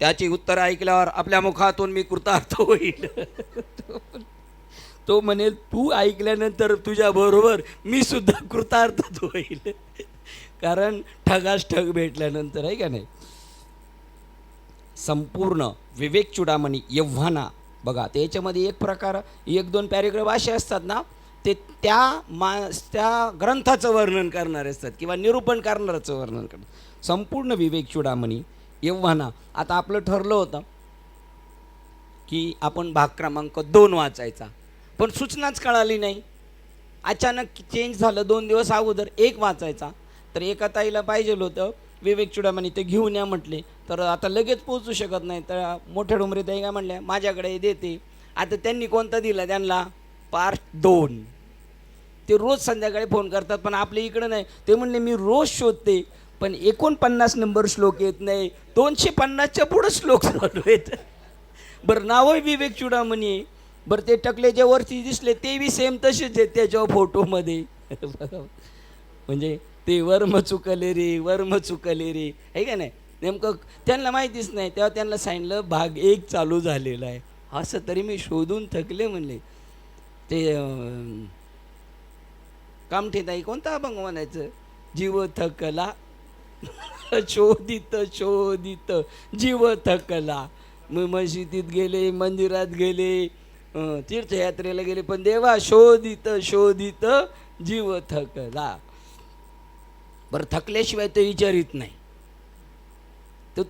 त्याची उत्तरे ऐकल्यावर आपल्या मुखातून मी कृतार्थ होईल. तो म्हणेल, तू ऐकल्यानंतर तुझ्याबरोबर मी सुद्धा कृतार्थ होईल. कारण ठगास ठग भेटल्यानंतर, आहे का नाही. संपूर्ण विवेक चुडामणी यव्हाना. बघा, त्याच्यामध्ये एक प्रकार, 1-2 पॅरेग्राफ असे असतात ना, ते त्या ग्रंथाचं वर्णन करणारे असतात किंवा निरूपण करणाऱ्याचं वर्णन करतात. संपूर्ण विवेक चुडामणी यव्हाना. आता आपलं ठरलं होतं की आपण भाग क्रमांक 2 वाचायचा, पण सूचनाच कळाली नाही. अचानक चेंज झालं. 2 दिवस अगोदर 1 वाचायचा. तर एका ताईला पाहिजे होतं विवेक चुडामणी, ते घेऊन या म्हटले. तर आता लगेच पोचू शकत नाही. तर मोठ्या डोंबरे ताई काय म्हणल्या, माझ्याकडे देते. आता त्यांनी कोणता दिला त्यांना, पार्ट 2. ते रोज संध्याकाळी फोन करतात, पण आपल्या इकडं नाही. ते म्हणले, मी रोज शोधते पण 49 नंबर श्लोक येत नाही, 250च्या पुढं श्लोक चालू आहेत. बरं, नावही विवेक चुडामणी आहे. बरं, ते टकलेच्या वरती दिसले ते बी सेम तसेच आहेत त्याच्या फोटोमध्ये. म्हणजे ते वर्म चुकले रे, वर्म चुकले रे, आहे का नाही. नेमकं त्यांना माहितीच नाही. तेव्हा त्यांना सांगितलं भाग 1 चालू झालेला आहे. असं तरी मी शोधून थकले. म्हणले ते कामठेताई कोणता अभंग म्हणायचं, जीव थकला शोधित शोधित जीव थकला. मशिदीत गेले, मंदिरात गेले, तीर्थयात्रेला गेले, पण देवा शोधित शोधित जीव थकला. बरं, थकल्याशिवाय ते विचारित नाही. तर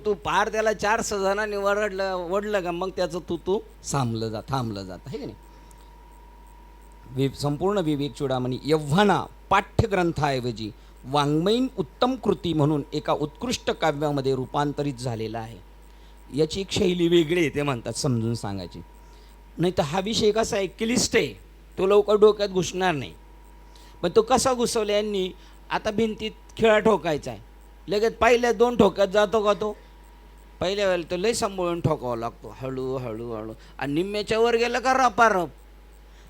तू पार त्याला 400 जणांनी वडलं का मग त्याचं तू थांबलं जात, आहे का नाही. संपूर्ण विवेक चुडामणी यव्हाना पाठ्यग्रंथाऐवजी वाङ्मयीन उत्तम कृती म्हणून एका उत्कृष्ट काव्यामध्ये रूपांतरित झालेला आहे. याची एक शैली वेगळी आहे, ते म्हणतात, समजून सांगायची. नाही तर हा विषय कसा आहे, क्लिष्ट आहे, तो लवकर डोक्यात घुसणार नाही. पण तो कसा घुसवला यांनी, आता भिंतीत खिळा ठोकायचा आहे, लगेच पहिल्या 2 ठोक्यात जातो का तो. पहिल्या वेळेला तो लय सांभाळून ठोकावा लागतो, हळू हळू हळू, आणि निम्म्याच्या वर गेलं का रपारप.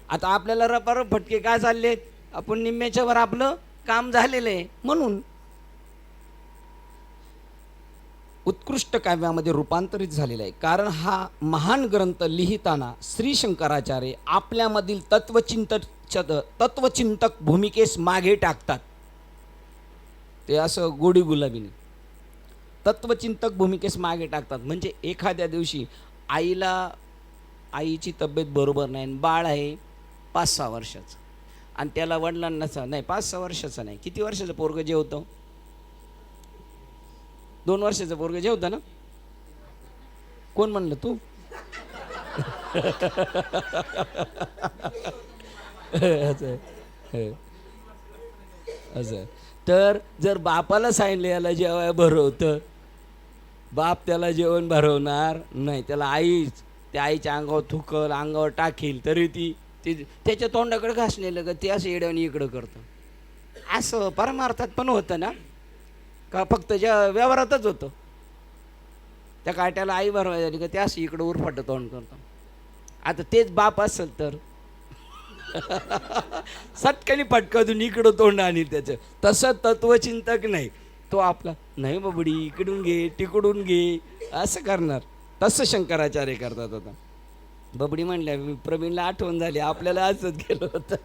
आता आपल्याला रपारप फटके काय चाललेत, आपण निम्म्याच्या वर आपलं काम झालेलं आहे. म्हणून उत्कृष्ट काव्यामध्ये रूपांतरित झालेला आहे. कारण हा महान ग्रंथ लिहिताना श्री शंकराचार्य आपल्यामधील तत्वचिंतक भूमिकेस मागे टाकतात. ते असं गोडी गुलाबीने तत्वचिंतक भूमिकेस मागे टाकतात. म्हणजे एखाद्या दिवशी आईची तब्येत बरोबर नाही, बाळ आहे 5-6 वर्षाचं, आणि त्याला वडिलांना नाही, 5-6 वर्षाचं नाही, किती वर्षाचं पोरगं जेवतं, 2 वर्षाचं पोरगं जेवतं ना. कोण म्हणलं, तू. असं तर जर बापाला सांगितलं याला जेवाय भरवतं, बाप त्याला जेवण भरवणार नाही, त्याला आईच ते आईच्या अंगावर थुकल, अंगावर टाकील, तरी ती त्याच्या तोंडाकडे घासलेलं का ते असं येड्याने इकडं करतं. असं परमार्थात पण होतं ना, का फक्त ज्या व्यवहारातच होतं? त्या काट्याला आई भरवाय झाली का ते असं इकडं उरफाट तोंड करतं. आता तेच बाप असेल तर सटकनी पटकातून इकडं तोंड आणि त्याचं. तसं तत्वचिंतक नाही तो, आपला नाही बाबडी इकडून घे तिकडून घे असं करणार. तसं शंकराचार्य करतात. होता बबडी म्हणल्या प्रवीणला आठवण झाली, आपल्याला असंच गेलं होतं.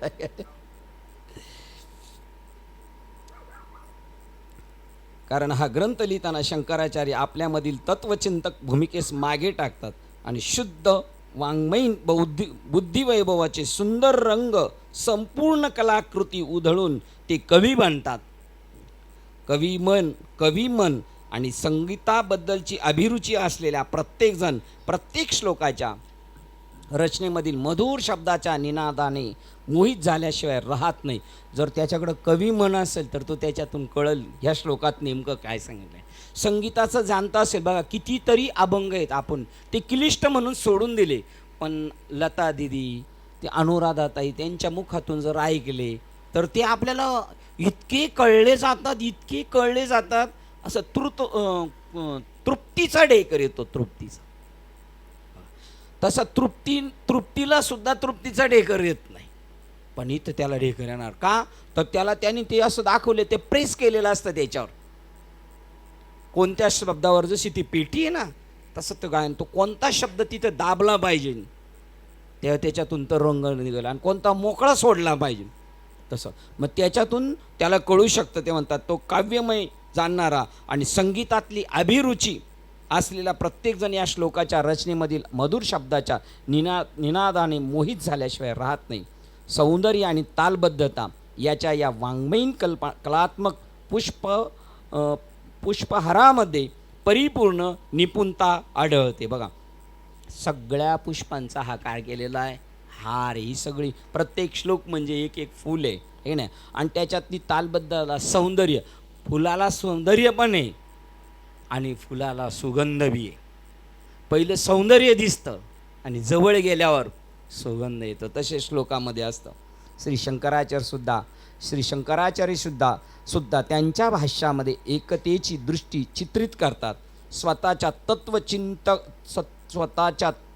कारण हा ग्रंथ लिहिताना शंकराचार्य आपल्यामधील तत्वचिंतक भूमिकेस मागे टाकतात आणि शुद्ध वाङ्मयीन बुद्धिवैभवाचे सुंदर रंग संपूर्ण कलाकृती उधळून ते कवी बनतात. कवी मन आणि संगीताबद्दलची अभिरुची असलेल्या प्रत्येकजण प्रत्येक श्लोकाच्या रचनेमधील मधुर शब्दाच्या निनादाने मोहित झाल्याशिवाय राहत नाही. जर त्याच्याकडं कवी मन असेल तर तो त्याच्यातून कळल ह्या श्लोकात नेमकं काय सांगितलं आहे. संगीताचं जाणता असेल बघा, कितीतरी अभंग आहेत, आपण ते क्लिष्ट म्हणून सोडून दिले, पण लता दिदी, ते अनुराधाताई त्यांच्या मुखातून जर ऐकले तर ते आपल्याला इतके कळले जातात, असं तृप्तीचा डेकर येतो, तृप्तीचा. तसा तृप्तीला सुद्धा तृप्तीचा ढेकर येत नाही, पण इथं त्याला ढेकर येणार का? तर त्याला त्यांनी ते असं दाखवले, ते प्रेस केलेलं असतं त्याच्यावर. कोणत्या शब्दावर जशी ती पेटी आहे ना, तसं तो गायन, तो कोणता शब्द तिथं दाबला पाहिजे तेव्हा त्याच्यातून तर रंग निघाला, आणि कोणता मोकळा सोडला पाहिजे तसं. मग त्याच्यातून त्याला कळू शकतं. ते म्हणतात तो काव्यमय जाणणारा आणि संगीतातली अभिरुची असलेला प्रत्येकजण या श्लोकाच्या रचनेमधील मधुर शब्दाच्या निनादाने मोहित झाल्याशिवाय राहत नाही. सौंदर्य आणि तालबद्धता याच्या या वाङ्मयीन कलात्मक पुष्पहारामध्ये परिपूर्ण निपुणता आढळते. बघा, सगळ्या पुष्पांचा हा काय केलेला आहे, हार. ही सगळी प्रत्येक श्लोक म्हणजे एक एक फूल आहे, हे नाही, आणि त्याच्यातली तालबद्धता, सौंदर्य. फुलाला सौंदर्य पण आहे आणि फुलाला सुगंध बी आहे. पहिलं सौंदर्य दिसतं आणि जवळ गेल्यावर सुगंध येतो. तसे श्लोकामध्ये असतं. श्री शंकराचार्य सुद्धा त्यांच्या भाष्यामध्ये एकतेची दृष्टी चित्रित करतात. स्वतःच्या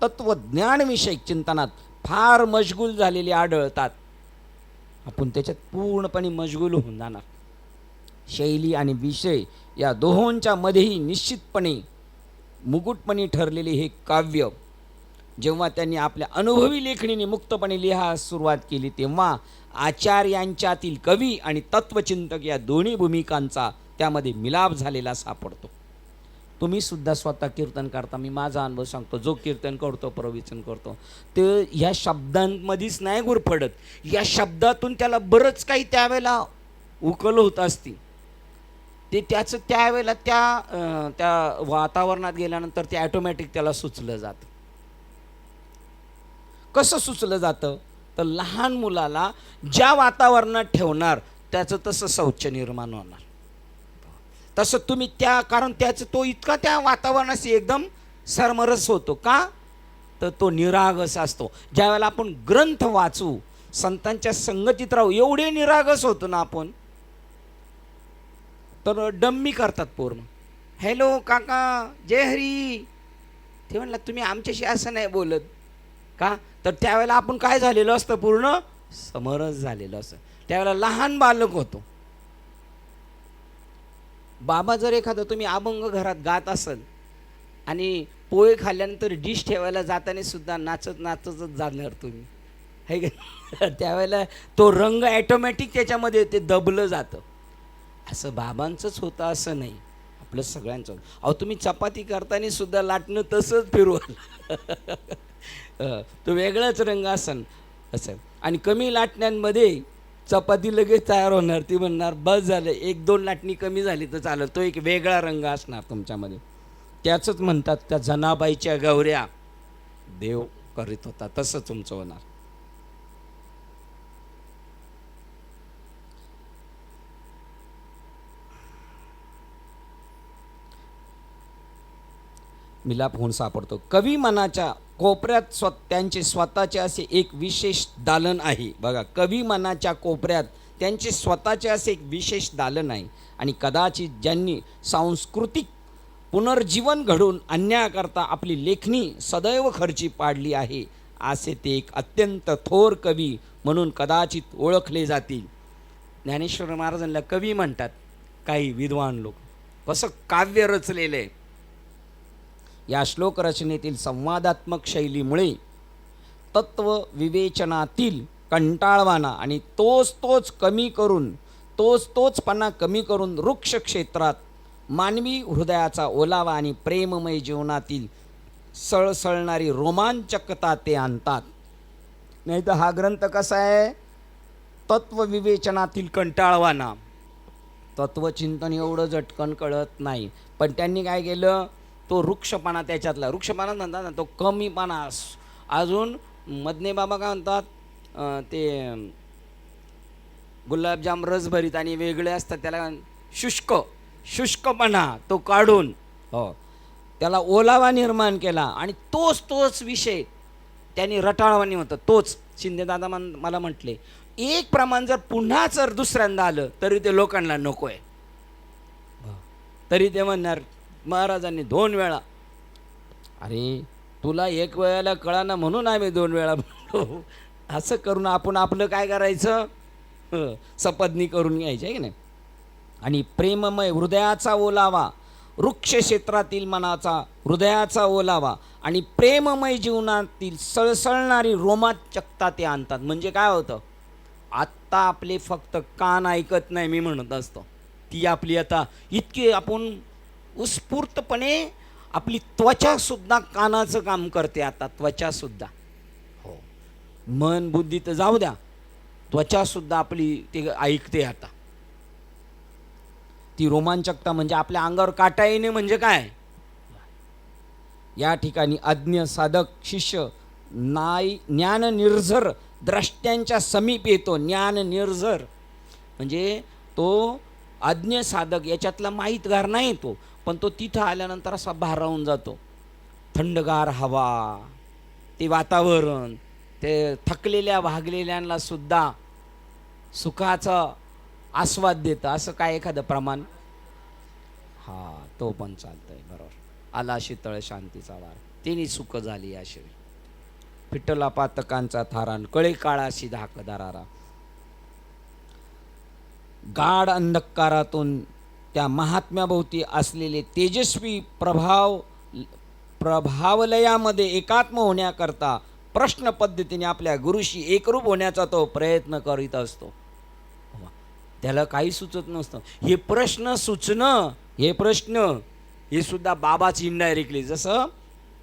तत्वज्ञानविषयक चिंतनात फार मशगूल झालेले आढळतात. आपण त्याच्यात पूर्णपणे मशगूल होऊन जाणार. शैली आणि विषय या दोहोंच्या मध्येही निश्चितपणे मुकुटपणे ठरलेले हे काव्य जेव्हा त्यांनी आपल्या अनुभवी लेखणीने मुक्तपणे लिहायला सुरुवात केली, तेव्हा आचार्यांच्यातील कवी आणि तत्वचिंतक या दोन्ही भूमिकांचा त्यामध्ये मिलाप झालेला सापडतो. तुम्ही सुद्धा स्वतः कीर्तन करता, मी माझा अनुभव सांगतो. जो कीर्तन करतो, प्रवचन करतो, ते ह्या शब्दांमध्येच नाही गुरफडत, या शब्दातून त्याला बरंच काही त्यावेळेला उकल होत असते. ते त्याचं त्यावेळेला त्या वातावरणात गेल्यानंतर ते ॲटोमॅटिक त्याला सुचलं जातं. कसं सुचलं जातं? तर लहान मुलाला ज्या वातावरणात ठेवणार त्याचं तसं शौच निर्माण होणार. तसं तुम्ही कारण त्याचं तो इतका त्या वातावरणाशी एकदम सरमरस होतो का? तर तो निरागस असतो. ज्यावेळेला आपण ग्रंथ वाचू, संतांच्या संगतीत राहू, एवढे निरागस होतो ना आपण, तर डम्मी करतात पूर्ण. हॅलो काका, जय हरी. ते म्हणलं तुम्ही आमच्याशी असं नाही बोलत का? तर त्यावेळेला आपण काय झालेलं असतं, पूर्ण समरस झालेलं असतं. त्यावेळेला लहान बालक होतो. बाबा जर एखादं तुम्ही अभंग घरात गात असेल आणि पोहे खाल्ल्यानंतर डिश ठेवायला जाताना सुद्धा नाचतच जाणार तुम्ही, है का? त्यावेळेला तो रंग ॲटोमॅटिक त्याच्यामध्ये ते दबलं जातं. असं बाबांचंच होतं असं नाही, आपलं सगळ्यांचं. अहो तुम्ही चपाती करताना सुद्धा लाटणं तसंच फिरवाल. तो वेगळाच रंग असन असं. आणि कमी लाटण्यांमध्ये चपाती लगेच तयार होणार. ती म्हणणार बस झालं, 1-2 लाटणी कमी झाली तर चालेल. तो एक वेगळा रंग असणार तुमच्यामध्ये. त्याचंच म्हणतात त्या जनाबाईच्या गौऱ्या देव करीत होता, तसं तुमचं होणार. मिलाप होऊन सापडतो. कवी मनाच्या कोपऱ्यात त्यांचे स्वतःचे असे एक विशेष दालन आहे. बघा, कवी मनाच्या कोपऱ्यात त्यांचे स्वतःचे असे एक विशेष दालन आहे आणि कदाचित ज्यांनी सांस्कृतिक पुनर्जीवन घडवून आणण्याकरता आपली लेखणी सदैव खर्ची पाडली आहे, असे ते एक अत्यंत थोर कवी म्हणून कदाचित ओळखले जातील. ज्ञानेश्वर महाराजांना कवी म्हणतात काही विद्वान लोक. कसं काव्य रचलेलं आहे. या श्लोक रचनेतील संवादात्मक शैलीमुळे तत्व विवेचनातील कंटाळवाणा आणि तोचपणा कमी करून वृक्ष क्षेत्रात मानवी हृदयाचा ओलावा आणि प्रेममय जीवनातील सळसळणारी रोमांचकता ते आणतात. नाही तर हा ग्रंथ कसा आहे, तत्वविवेचनातील कंटाळवाणा. तत्वचिंतन एवढं झटकन कळत नाही, पण त्यांनी काय केलं, तो वृक्षपणा त्याच्यातला, वृक्षपणा म्हणतात ना, तो कमीपणा. अजून मदने बाबा काय म्हणतात, ते गुलाबजाम रसभरीत आणि वेगळे असतात, त्याला शुष्कपणा तो काढून त्याला ओलावा निर्माण केला आणि तोच विषय त्यांनी रटाळवाणी होतं. तोच शिंदेदादा मला म्हटले, एक प्रमाण जर पुन्हा जर दुसऱ्यांदा आलं तरी ते लोकांना नको आहे. तरी ते म्हणणार महाराजांनी 2 वेळा. अरे तुला 1 वेळेला कळाना म्हणून आम्ही 2 वेळा म्हणतो. असं करून आपण आपलं काय करायचं, सपदनी करून घ्यायचं आहे की नाही. आणि प्रेममय हृदयाचा ओलावा, वृक्ष क्षेत्रातील मनाचा हृदयाचा ओलावा आणि प्रेममय जीवनातील सळसळणारी रोमांचकता ते आणतात. म्हणजे काय होतं, आत्ता आपले फक्त कान ऐकत नाही, मी म्हणत असतो, ती आपली आता इतकी आपण उत्स्फूर्तपणे आपली त्वचासुद्धा कानाचं काम करते. आता त्वचासुद्धा, हो, मन बुद्धी तर जाऊ द्या, त्वचासुद्धा आपली ते ऐकते आता. ती रोमांचकता म्हणजे आपल्या अंगावर काटा येणे म्हणजे काय. या ठिकाणी अज्ञ साधक शिष्य ज्ञान निर्झर द्रष्ट्यांच्या समीप येतो. ज्ञान निर्झर म्हणजे तो अज्ञ साधक, याच्यातला माहितगार नाही तो, पण तो तिथं आल्यानंतर असा भारावून जातो. थंडगार हवा, ते वातावरण, ते थकलेल्या भागलेल्यांना सुद्धा सुखाचा आस्वाद देतं. असं काय एखादं प्रमाण, हा तो पण चालतंय, बरोबर. आला शीतळ शांतीचा वार, तिने सुख झाली याशिवाय. फिटला पातकांचा थारान, कळे काळाशी धाक दरारा. गाढ अंधकारातून त्या महात्म्याभोवती असलेले तेजस्वी प्रभावलयामध्ये एकात्म होण्याकरता प्रश्न पद्धतीने आपल्या गुरुशी एकरूप होण्याचा तो प्रयत्न करीत असतो. त्याला काही सुचत नसतं. हे प्रश्न सुचणं, हे सुद्धा बाबाच इनडायरेक्टली, जसं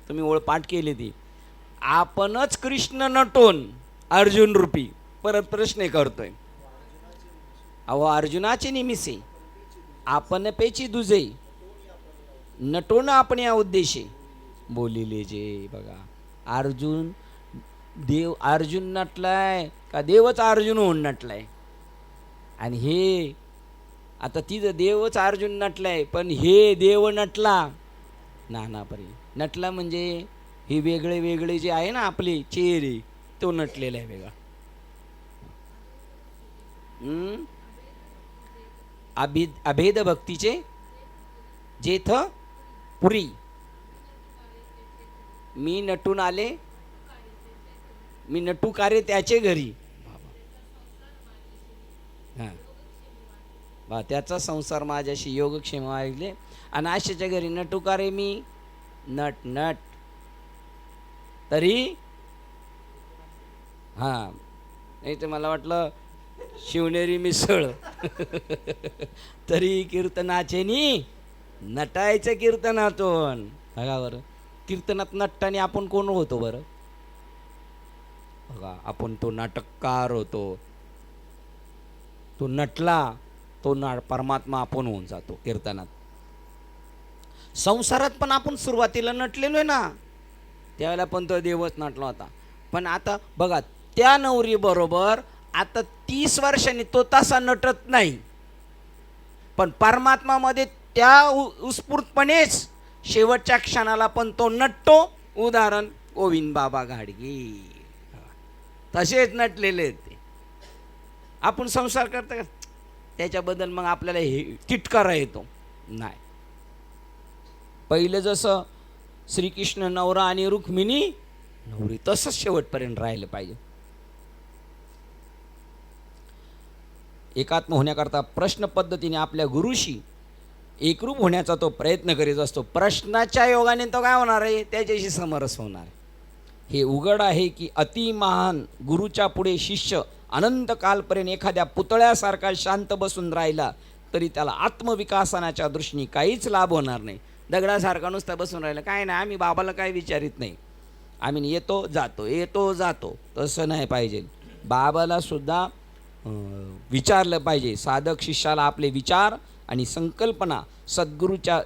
तुम्ही ओळपाठ केली ती, आपणच कृष्ण नटून अर्जुन रूपी परत प्रश्न करतोय. अहो अर्जुनाचे निमिसे आपण पेची दुजे नटून आपण या उद्देशे बोलिले जे. बघा, अर्जुन नटलाय का देवच अर्जुन होऊन नटलाय. आणि हे आता तिथं देवच अर्जुन नटलाय, पण हे देव नटला नानापरी. नटला म्हणजे हे वेगळे जे आहे ना आपले चेहरे, तो नटलेला आहे वेगळा. अभेद भक्तीचे जेथ पुरी, मी नटून आले, मी नटू कार्य त्याचे घरी. हां, त्याचा संसार माझ्याशी योगक्षेम ऐकले, आणि आशाच्या घरी नटुकारे मी नट तरी. हां, नाही तर मला वाटलं शिवनेरी मिसळ. तरी कीर्तनाचे नी नटायचं कीर्तनातून. बघा बरं, कीर्तनात नटताना आपण कोण होतो बरं. बघा, आपण तो नाटककार होतो. तो नटला, तो परमात्मा आपण होऊन जातो कीर्तनात. संसारात पण आपण सुरुवातीला नटलेलो आहे ना, त्यावेळेला पण तो देवच नटला होता. पण आता बघा, त्या नवरी बरोबर आता 30 वर्षांनी तो तसा नटत नाही, पण परमात्मामध्ये त्या उत्स्फूर्तपणेच शेवटच्या क्षणाला पण तो नटतो. उदाहरण गोविंद बाबा घाडगे, तसेच नटलेले आहेत ते. आपण संसार करता का त्याच्याबद्दल मग आपल्याला हे किटकारा येतो नाही. पहिलं जसं श्रीकृष्ण नवरा आणि रुक्मिणी नवरी, तसंच शेवटपर्यंत राहिलं पाहिजे. एकात्म होण्याकरता प्रश्न पद्धतीने आपल्या गुरुशी एकरूप होण्याचा तो प्रयत्न करीत असतो. प्रश्नाच्या योगाने तो काय होणार आहे, त्याच्याशी समरस होणार आहे. हे उघड आहे की अति महान गुरुच्या पुढे शिष्य अनंत कालपर्यंत एखाद्या पुतळ्यासारखा शांत बसून राहिला तरी त्याला आत्मविकासनाच्या दृष्टीने काहीच लाभ होणार नाही. दगडासारखा नुसता बसून राहिला काय नाही, आम्ही बाबाला काय विचारित नाही, आम्ही येतो जातो येतो जातो, तसं नाही पाहिजे. बाबाला सुद्धा विचारलं पाहिजे. साधक शिष्याला आपले विचार आणि संकल्पना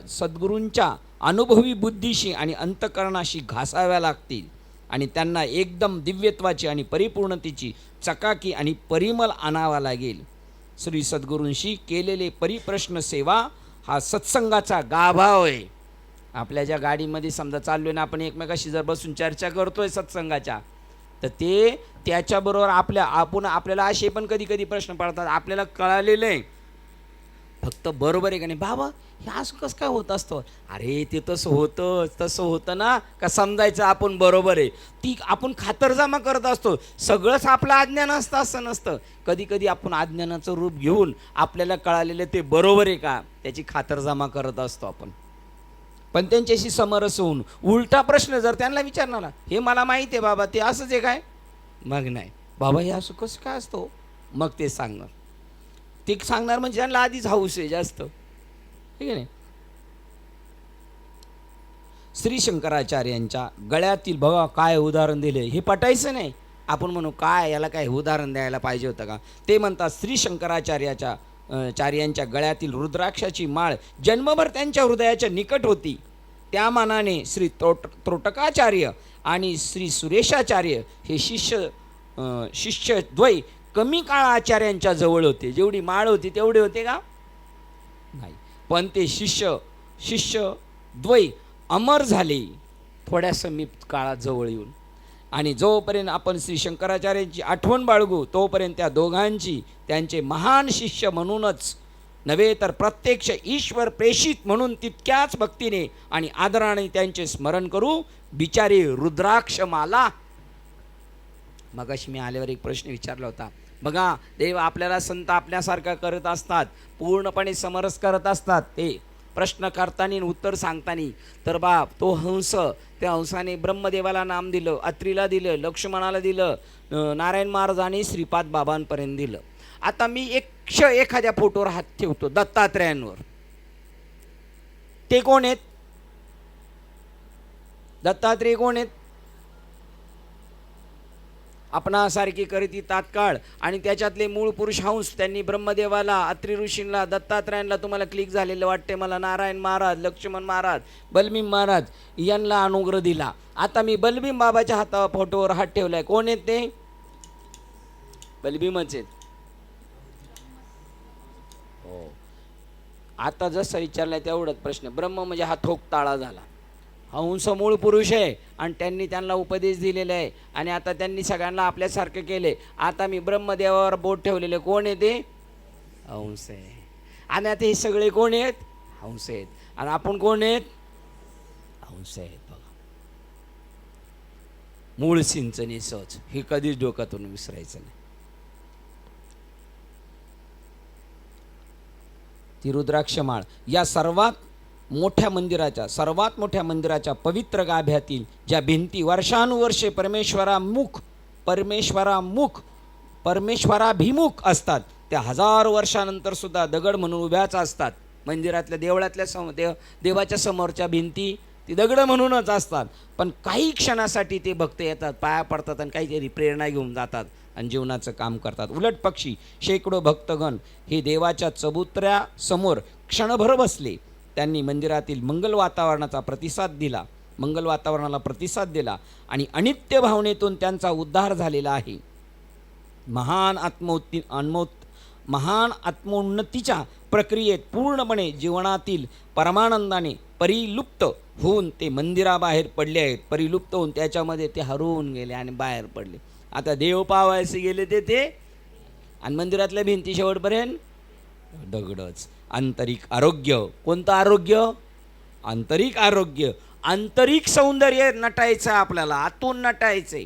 सद्गुरूंच्या अनुभवी बुद्धीशी आणि अंतःकरणाशी घासाव्या लागतील आणि त्यांना एकदम दिव्यत्वाची आणि परिपूर्णतेची चकाकी आणि परिमल आणावा लागेल. श्री सद्गुरूंशी केलेले परिप्रश्न सेवा हा सत्संगाचा गाभा होय. आपल्या ज्या गाडीमध्ये समजा चाललोय ना आपण, एकमेकाशी जर बसून चर्चा करतोय सत्संगाच्या, तर ते त्याच्याबरोबर आपल्याला असे पण कधी कधी प्रश्न पडतात, आपल्याला कळालेलं आहे फक्त बरोबर आहे का नाही. बाबा हे असं कसं काय होत असतं, अरे ते तसं होतं ना का समजायचं आपण बरोबर आहे. ती आपण खातरजमा करत असतो. सगळंच आपलं अज्ञान असतं असं नसतं. कधी कधी आपण अज्ञानाचं रूप घेऊन आपल्याला कळालेलं ते बरोबर आहे का त्याची खातरजमा करत असतो आपण. पण त्यांच्याशी समरस होऊन उलटा प्रश्न जर त्यांना विचारणार, हे मला माहिती आहे बाबा, ते असंच आहे काय, मग नाही बाबा हे असं कसं काय असतो, मग ते सांगणार. ते सांगणार म्हणजे त्यांना आधीच हाऊस आहे जास्त, ठीक आहे नाही. श्री शंकराचार्यांच्या गळ्यातील बघा काय उदाहरण दिले, हे पटायचं नाही. आपण म्हणू काय याला काय उदाहरण द्यायला पाहिजे होतं का. ते म्हणतात श्री शंकराचार्यांच्या गळ्यातील रुद्राक्षाची माळ जन्मभर त्यांच्या हृदयाच्या निकट होती. त्या मानाने श्री त्रोटकाचार्य आणि श्री सुरेशाचार्य हे शिष्यद्वय कमी काळ आचार्यांच्या जवळ होते. जेवढी माळ होती तेवढे होते का नाही, पण ते शिष्यद्वय अमर झाले थोड्या समीप काळात जवळ येऊन. आणि जोपर्यंत आपण श्री शंकराचार्यांची आठवण बाळगू तोपर्यंत त्या दोघांची त्यांचे महान शिष्य म्हणूनच नव्हे तर प्रत्यक्ष ईश्वर प्रेषित म्हणून तितक्याच भक्तीने आणि आदराने त्यांचे स्मरण करू. बिचारी रुद्राक्षमाला. मगाशी मी आल्यावर एक प्रश्न विचारला होता. बघा देव आपल्याला संत आपल्यासारखा करत असतात, पूर्णपणे समरस करत असतात. ते प्रश्न करताना उत्तर सांगताना तर बाप तो हंस, त्या हंसाने ब्रह्मदेवाला नाम दिलं, अत्रीला दिलं, लक्ष्मणाला दिलं, नारायण महाराजांनी श्रीपाद बाबांपर्यंत दिलं. आता मी एखाद्या फोटोवर हात ठेवतो दत्तात्रेयांवर, ते कोण आहेत, दत्तात्रेय कोण आहेत, आपणासारखी करीती तात्काळ आणि त्याच्यातले मूळ पुरुष हंस. त्यांनी ब्रह्मदेवाला, अत्रि ऋषींना, दत्तात्रयांना तुम्हाला क्लिक झालेलं वाटते मला, नारायण महाराज, लक्ष्मण महाराज, बलभीम महाराज यांना अनुग्रह दिला. आता मी बलभीम बाबाच्या हातावर फोटोवर हात ठेवलाय, कोण आहेत ते, बलभीमच आहेत. हो, आता जसं विचारलाय तेवढाच प्रश्न. ब्रह्म म्हणजे हा ठोकताळा झाला, हंस मूळ पुरुष आहे आणि त्यांनी त्यांना उपदेश दिलेला आहे आणि आता त्यांनी सगळ्यांना आपल्यासारखं केले. आता मी ब्रह्मदेवावर बोट ठेवलेले, कोण आहे ते, हंस आहे. आणि आता हे सगळे कोण आहेत, हंस आहेत. आणि आपण कोण आहेत, हंस आहेत. बघा मूळ सिंचनी सहज, हे कधीच डोक्यातून विसरायचं नाही. ती रुद्राक्षमाळ या सर्वात मोठ्या मंदिराच्या पवित्र गाभ्यातील ज्या भिंती वर्षानुवर्षे परमेश्वराभिमुख असतात त्या 1000 वर्षानंतर सुद्धा दगड म्हणून उभ्याच असतात. मंदिरातल्या देवळातल्या देवाच्या समोरच्या भिंती ती दगड म्हणूनच असतात. पण काही क्षणासाठी ते भक्त येतात, पाया पडतात आणि काहीतरी प्रेरणा घेऊन जातात आणि जीवनाचं काम करतात. उलट पक्षी शेकडो भक्तगण हे देवाच्या चबुतऱ्यासमोर क्षणभर बसले. त्यांनी मंदिरातील मंगल वातावरणाला प्रतिसाद दिला आणि अनित्य भावनेतून त्यांचा उद्धार झालेला आहे. महान आत्मोन्नतीच्या प्रक्रियेत पूर्णपणे जीवनातील परमानंदाने परिलुप्त होऊन ते मंदिराबाहेर पडले आहेत. परिलुप्त होऊन त्याच्यामध्ये ते हरवून गेले आणि बाहेर पडले. आता देव पावायचे गेले ते आणि मंदिरातल्या भिंती शेवटपर्यंत दगडच. आंतरिक आरोग्य. कोणतं आरोग्य? आंतरिक आरोग्य. आंतरिक सौंदर्य नटायचं आपल्याला, आतून नटायचंय.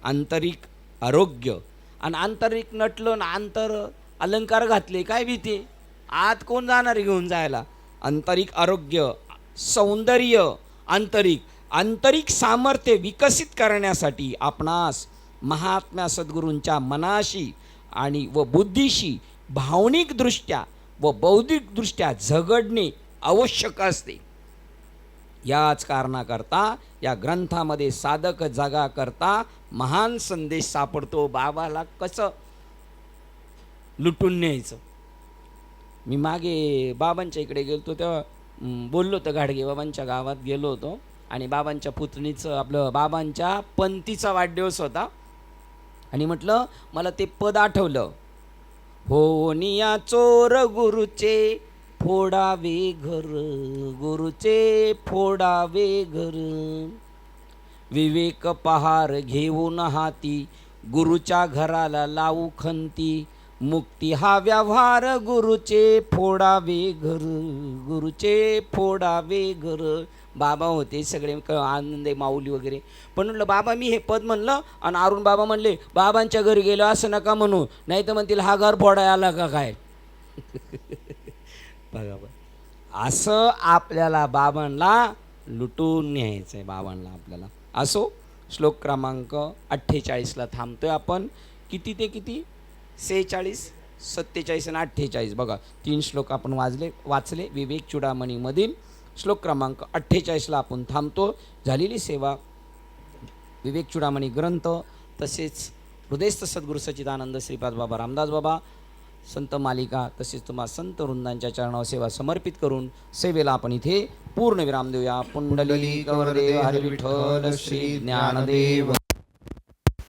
आंतरिक आरोग्य. आणि आंतरिक नटलं ना, आंतर अलंकार घातले काय भीती? आत कोण जाणार घेऊन जायला? आंतरिक आरोग्य, सौंदर्य, आंतरिक सामर्थ्य विकसित करण्यासाठी आपणास महात्म्या सद्गुरूंच्या मनाशी आणि व बुद्धीशी भावनिकदृष्ट्या व बौद्धिकदृष्ट्या झगडणे आवश्यक असते. याच कारणाकरता या ग्रंथामध्ये साधक जगा करता महान संदेश सापडतो. बाबाला कसं लुटून न्यायचं. मी मागे बाबांच्या इकडे गेलो होतो तेव्हा बोललो होतो, गाडगे बाबांच्या गावात गेलो होतो आणि बाबांच्या पुतणीचं आपलं बाबांच्या पंथीचा वाढदिवस होता आणि म्हटलं मला ते पद आठवलं. हो निया चोर गुरुचे फोडावे घर, गुरुचे फोडावे घर, विवेक पहार घेऊन हाती, गुरुच्या घराला लावू खंती, मुक्ती हा व्यवहार, गुरुचे फोडावे घर, गुरुचे फोडावे घर. बाबा होते सगळे आनंदे माऊली वगैरे. पण म्हटलं बाबा मी हे पद म्हणलं आणि अरुण बाबा म्हणले बाबांच्या घरी गेलो असं नका म्हणू, नाही तर म्हणतील हा घर फोडायला आला का काय. बघा असं आपल्याला बाबांना लुटून न्यायचं आहे. बाबांना आपल्याला असो. श्लोक क्रमांक 48ला थांबतोय आपण. किती ते किती? 46, 47 आणि 48. बघा 3 श्लोक आपण वाचले विवेक चूडामणीमधील. श्लोक क्रमांक 48ला आपण थांबतो. झालेली सेवा विवेक चूडामणी ग्रंथ तसेच हृदयस्थ सद्गुरू सच्चिदानंद श्रीपाद बाबा रामदास बाबा संत मालिका तसेच तुम्हा संत वृंदांच्या चरणावर सेवा समर्पित करून सेवेला आपण इथे पूर्ण विराम देऊया. पुंडलिक वरदेव हरी विठ्ठल श्री ज्ञानदेव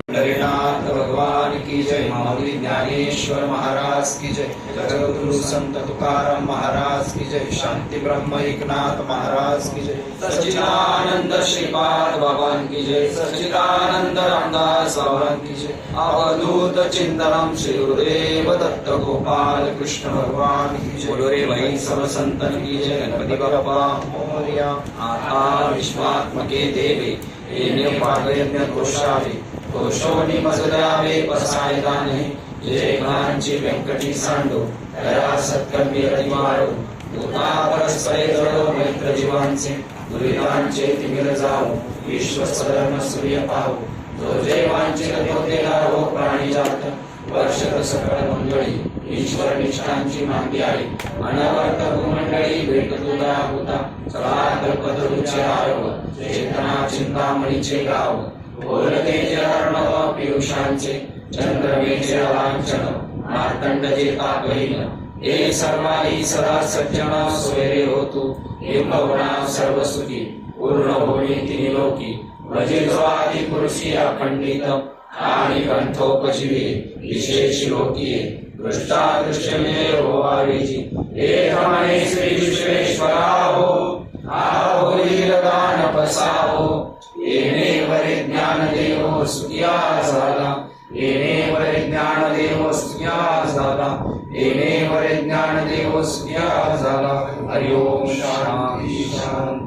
पंढरीनाथ भगवान की जय. माऊली ज्ञानेश्वर महाराज की जय. जगद्गुरु संत तुकाराम महाराज की जय. शांती ब्रह्म एकनाथ महाराज की जय. सच्चिदानंद श्रीपाद बाबा की जय. सच्चिदानंद रामदास बाबा की जय. अवधूत चिंतनम श्री गुरुदेव दत्त गोपाल कृष्ण भगवान की जय. बोलो रे भाई सब संतन की जय. गणपति बाप्पा मोरया. आता विश्वात्मके देवे येणे पागयज्ञ घोषावे, घोषोनी मजल्यावे पसायदाने, जय घांची व्यंकटी सांडो, दया सत्कर्मी अतिवारो, दूता परस्परे जडो मैत्र जीवांचे, दुरितांचे तिमिर जाओ, विश्व सधर्म सूर्य पाहो, जो जय वांचित तो तेला हो प्राणी जात, वर्षत सकळ मंगळी, ईश्वर निष्ठांची मांदी आहे, अनवर्त भूमंडळी भेट तुला होता, चला कल्पतरुचे आयोग, चेतना चिंतामणीचे गाव, बोलते जरणव पियुषांचे, चंद्रमेचे लांछन, मार्तंड जेता बहीण, हे सर्वाही सदा सज्जन सोयरे होतू, हिंबवणा सर्व सुखी, पूर्ण होणी तिनी लोकी, भजे जो आदि पुरुषी अखंडित, आणि कंठोपजीवे विशेष लोकीये, दृष्टादृश्यमे होवावेची, एक मने श्री विश्वेश्वरा हो, आहो लीलगान पसाहो, येणे वरे ज्ञान देव सुखिया झाला, येणे वरे ज्ञान देव सुखिया झाला, येणे वरे ज्ञान देव सुखिया झाला. हरि ओम शांती शांती.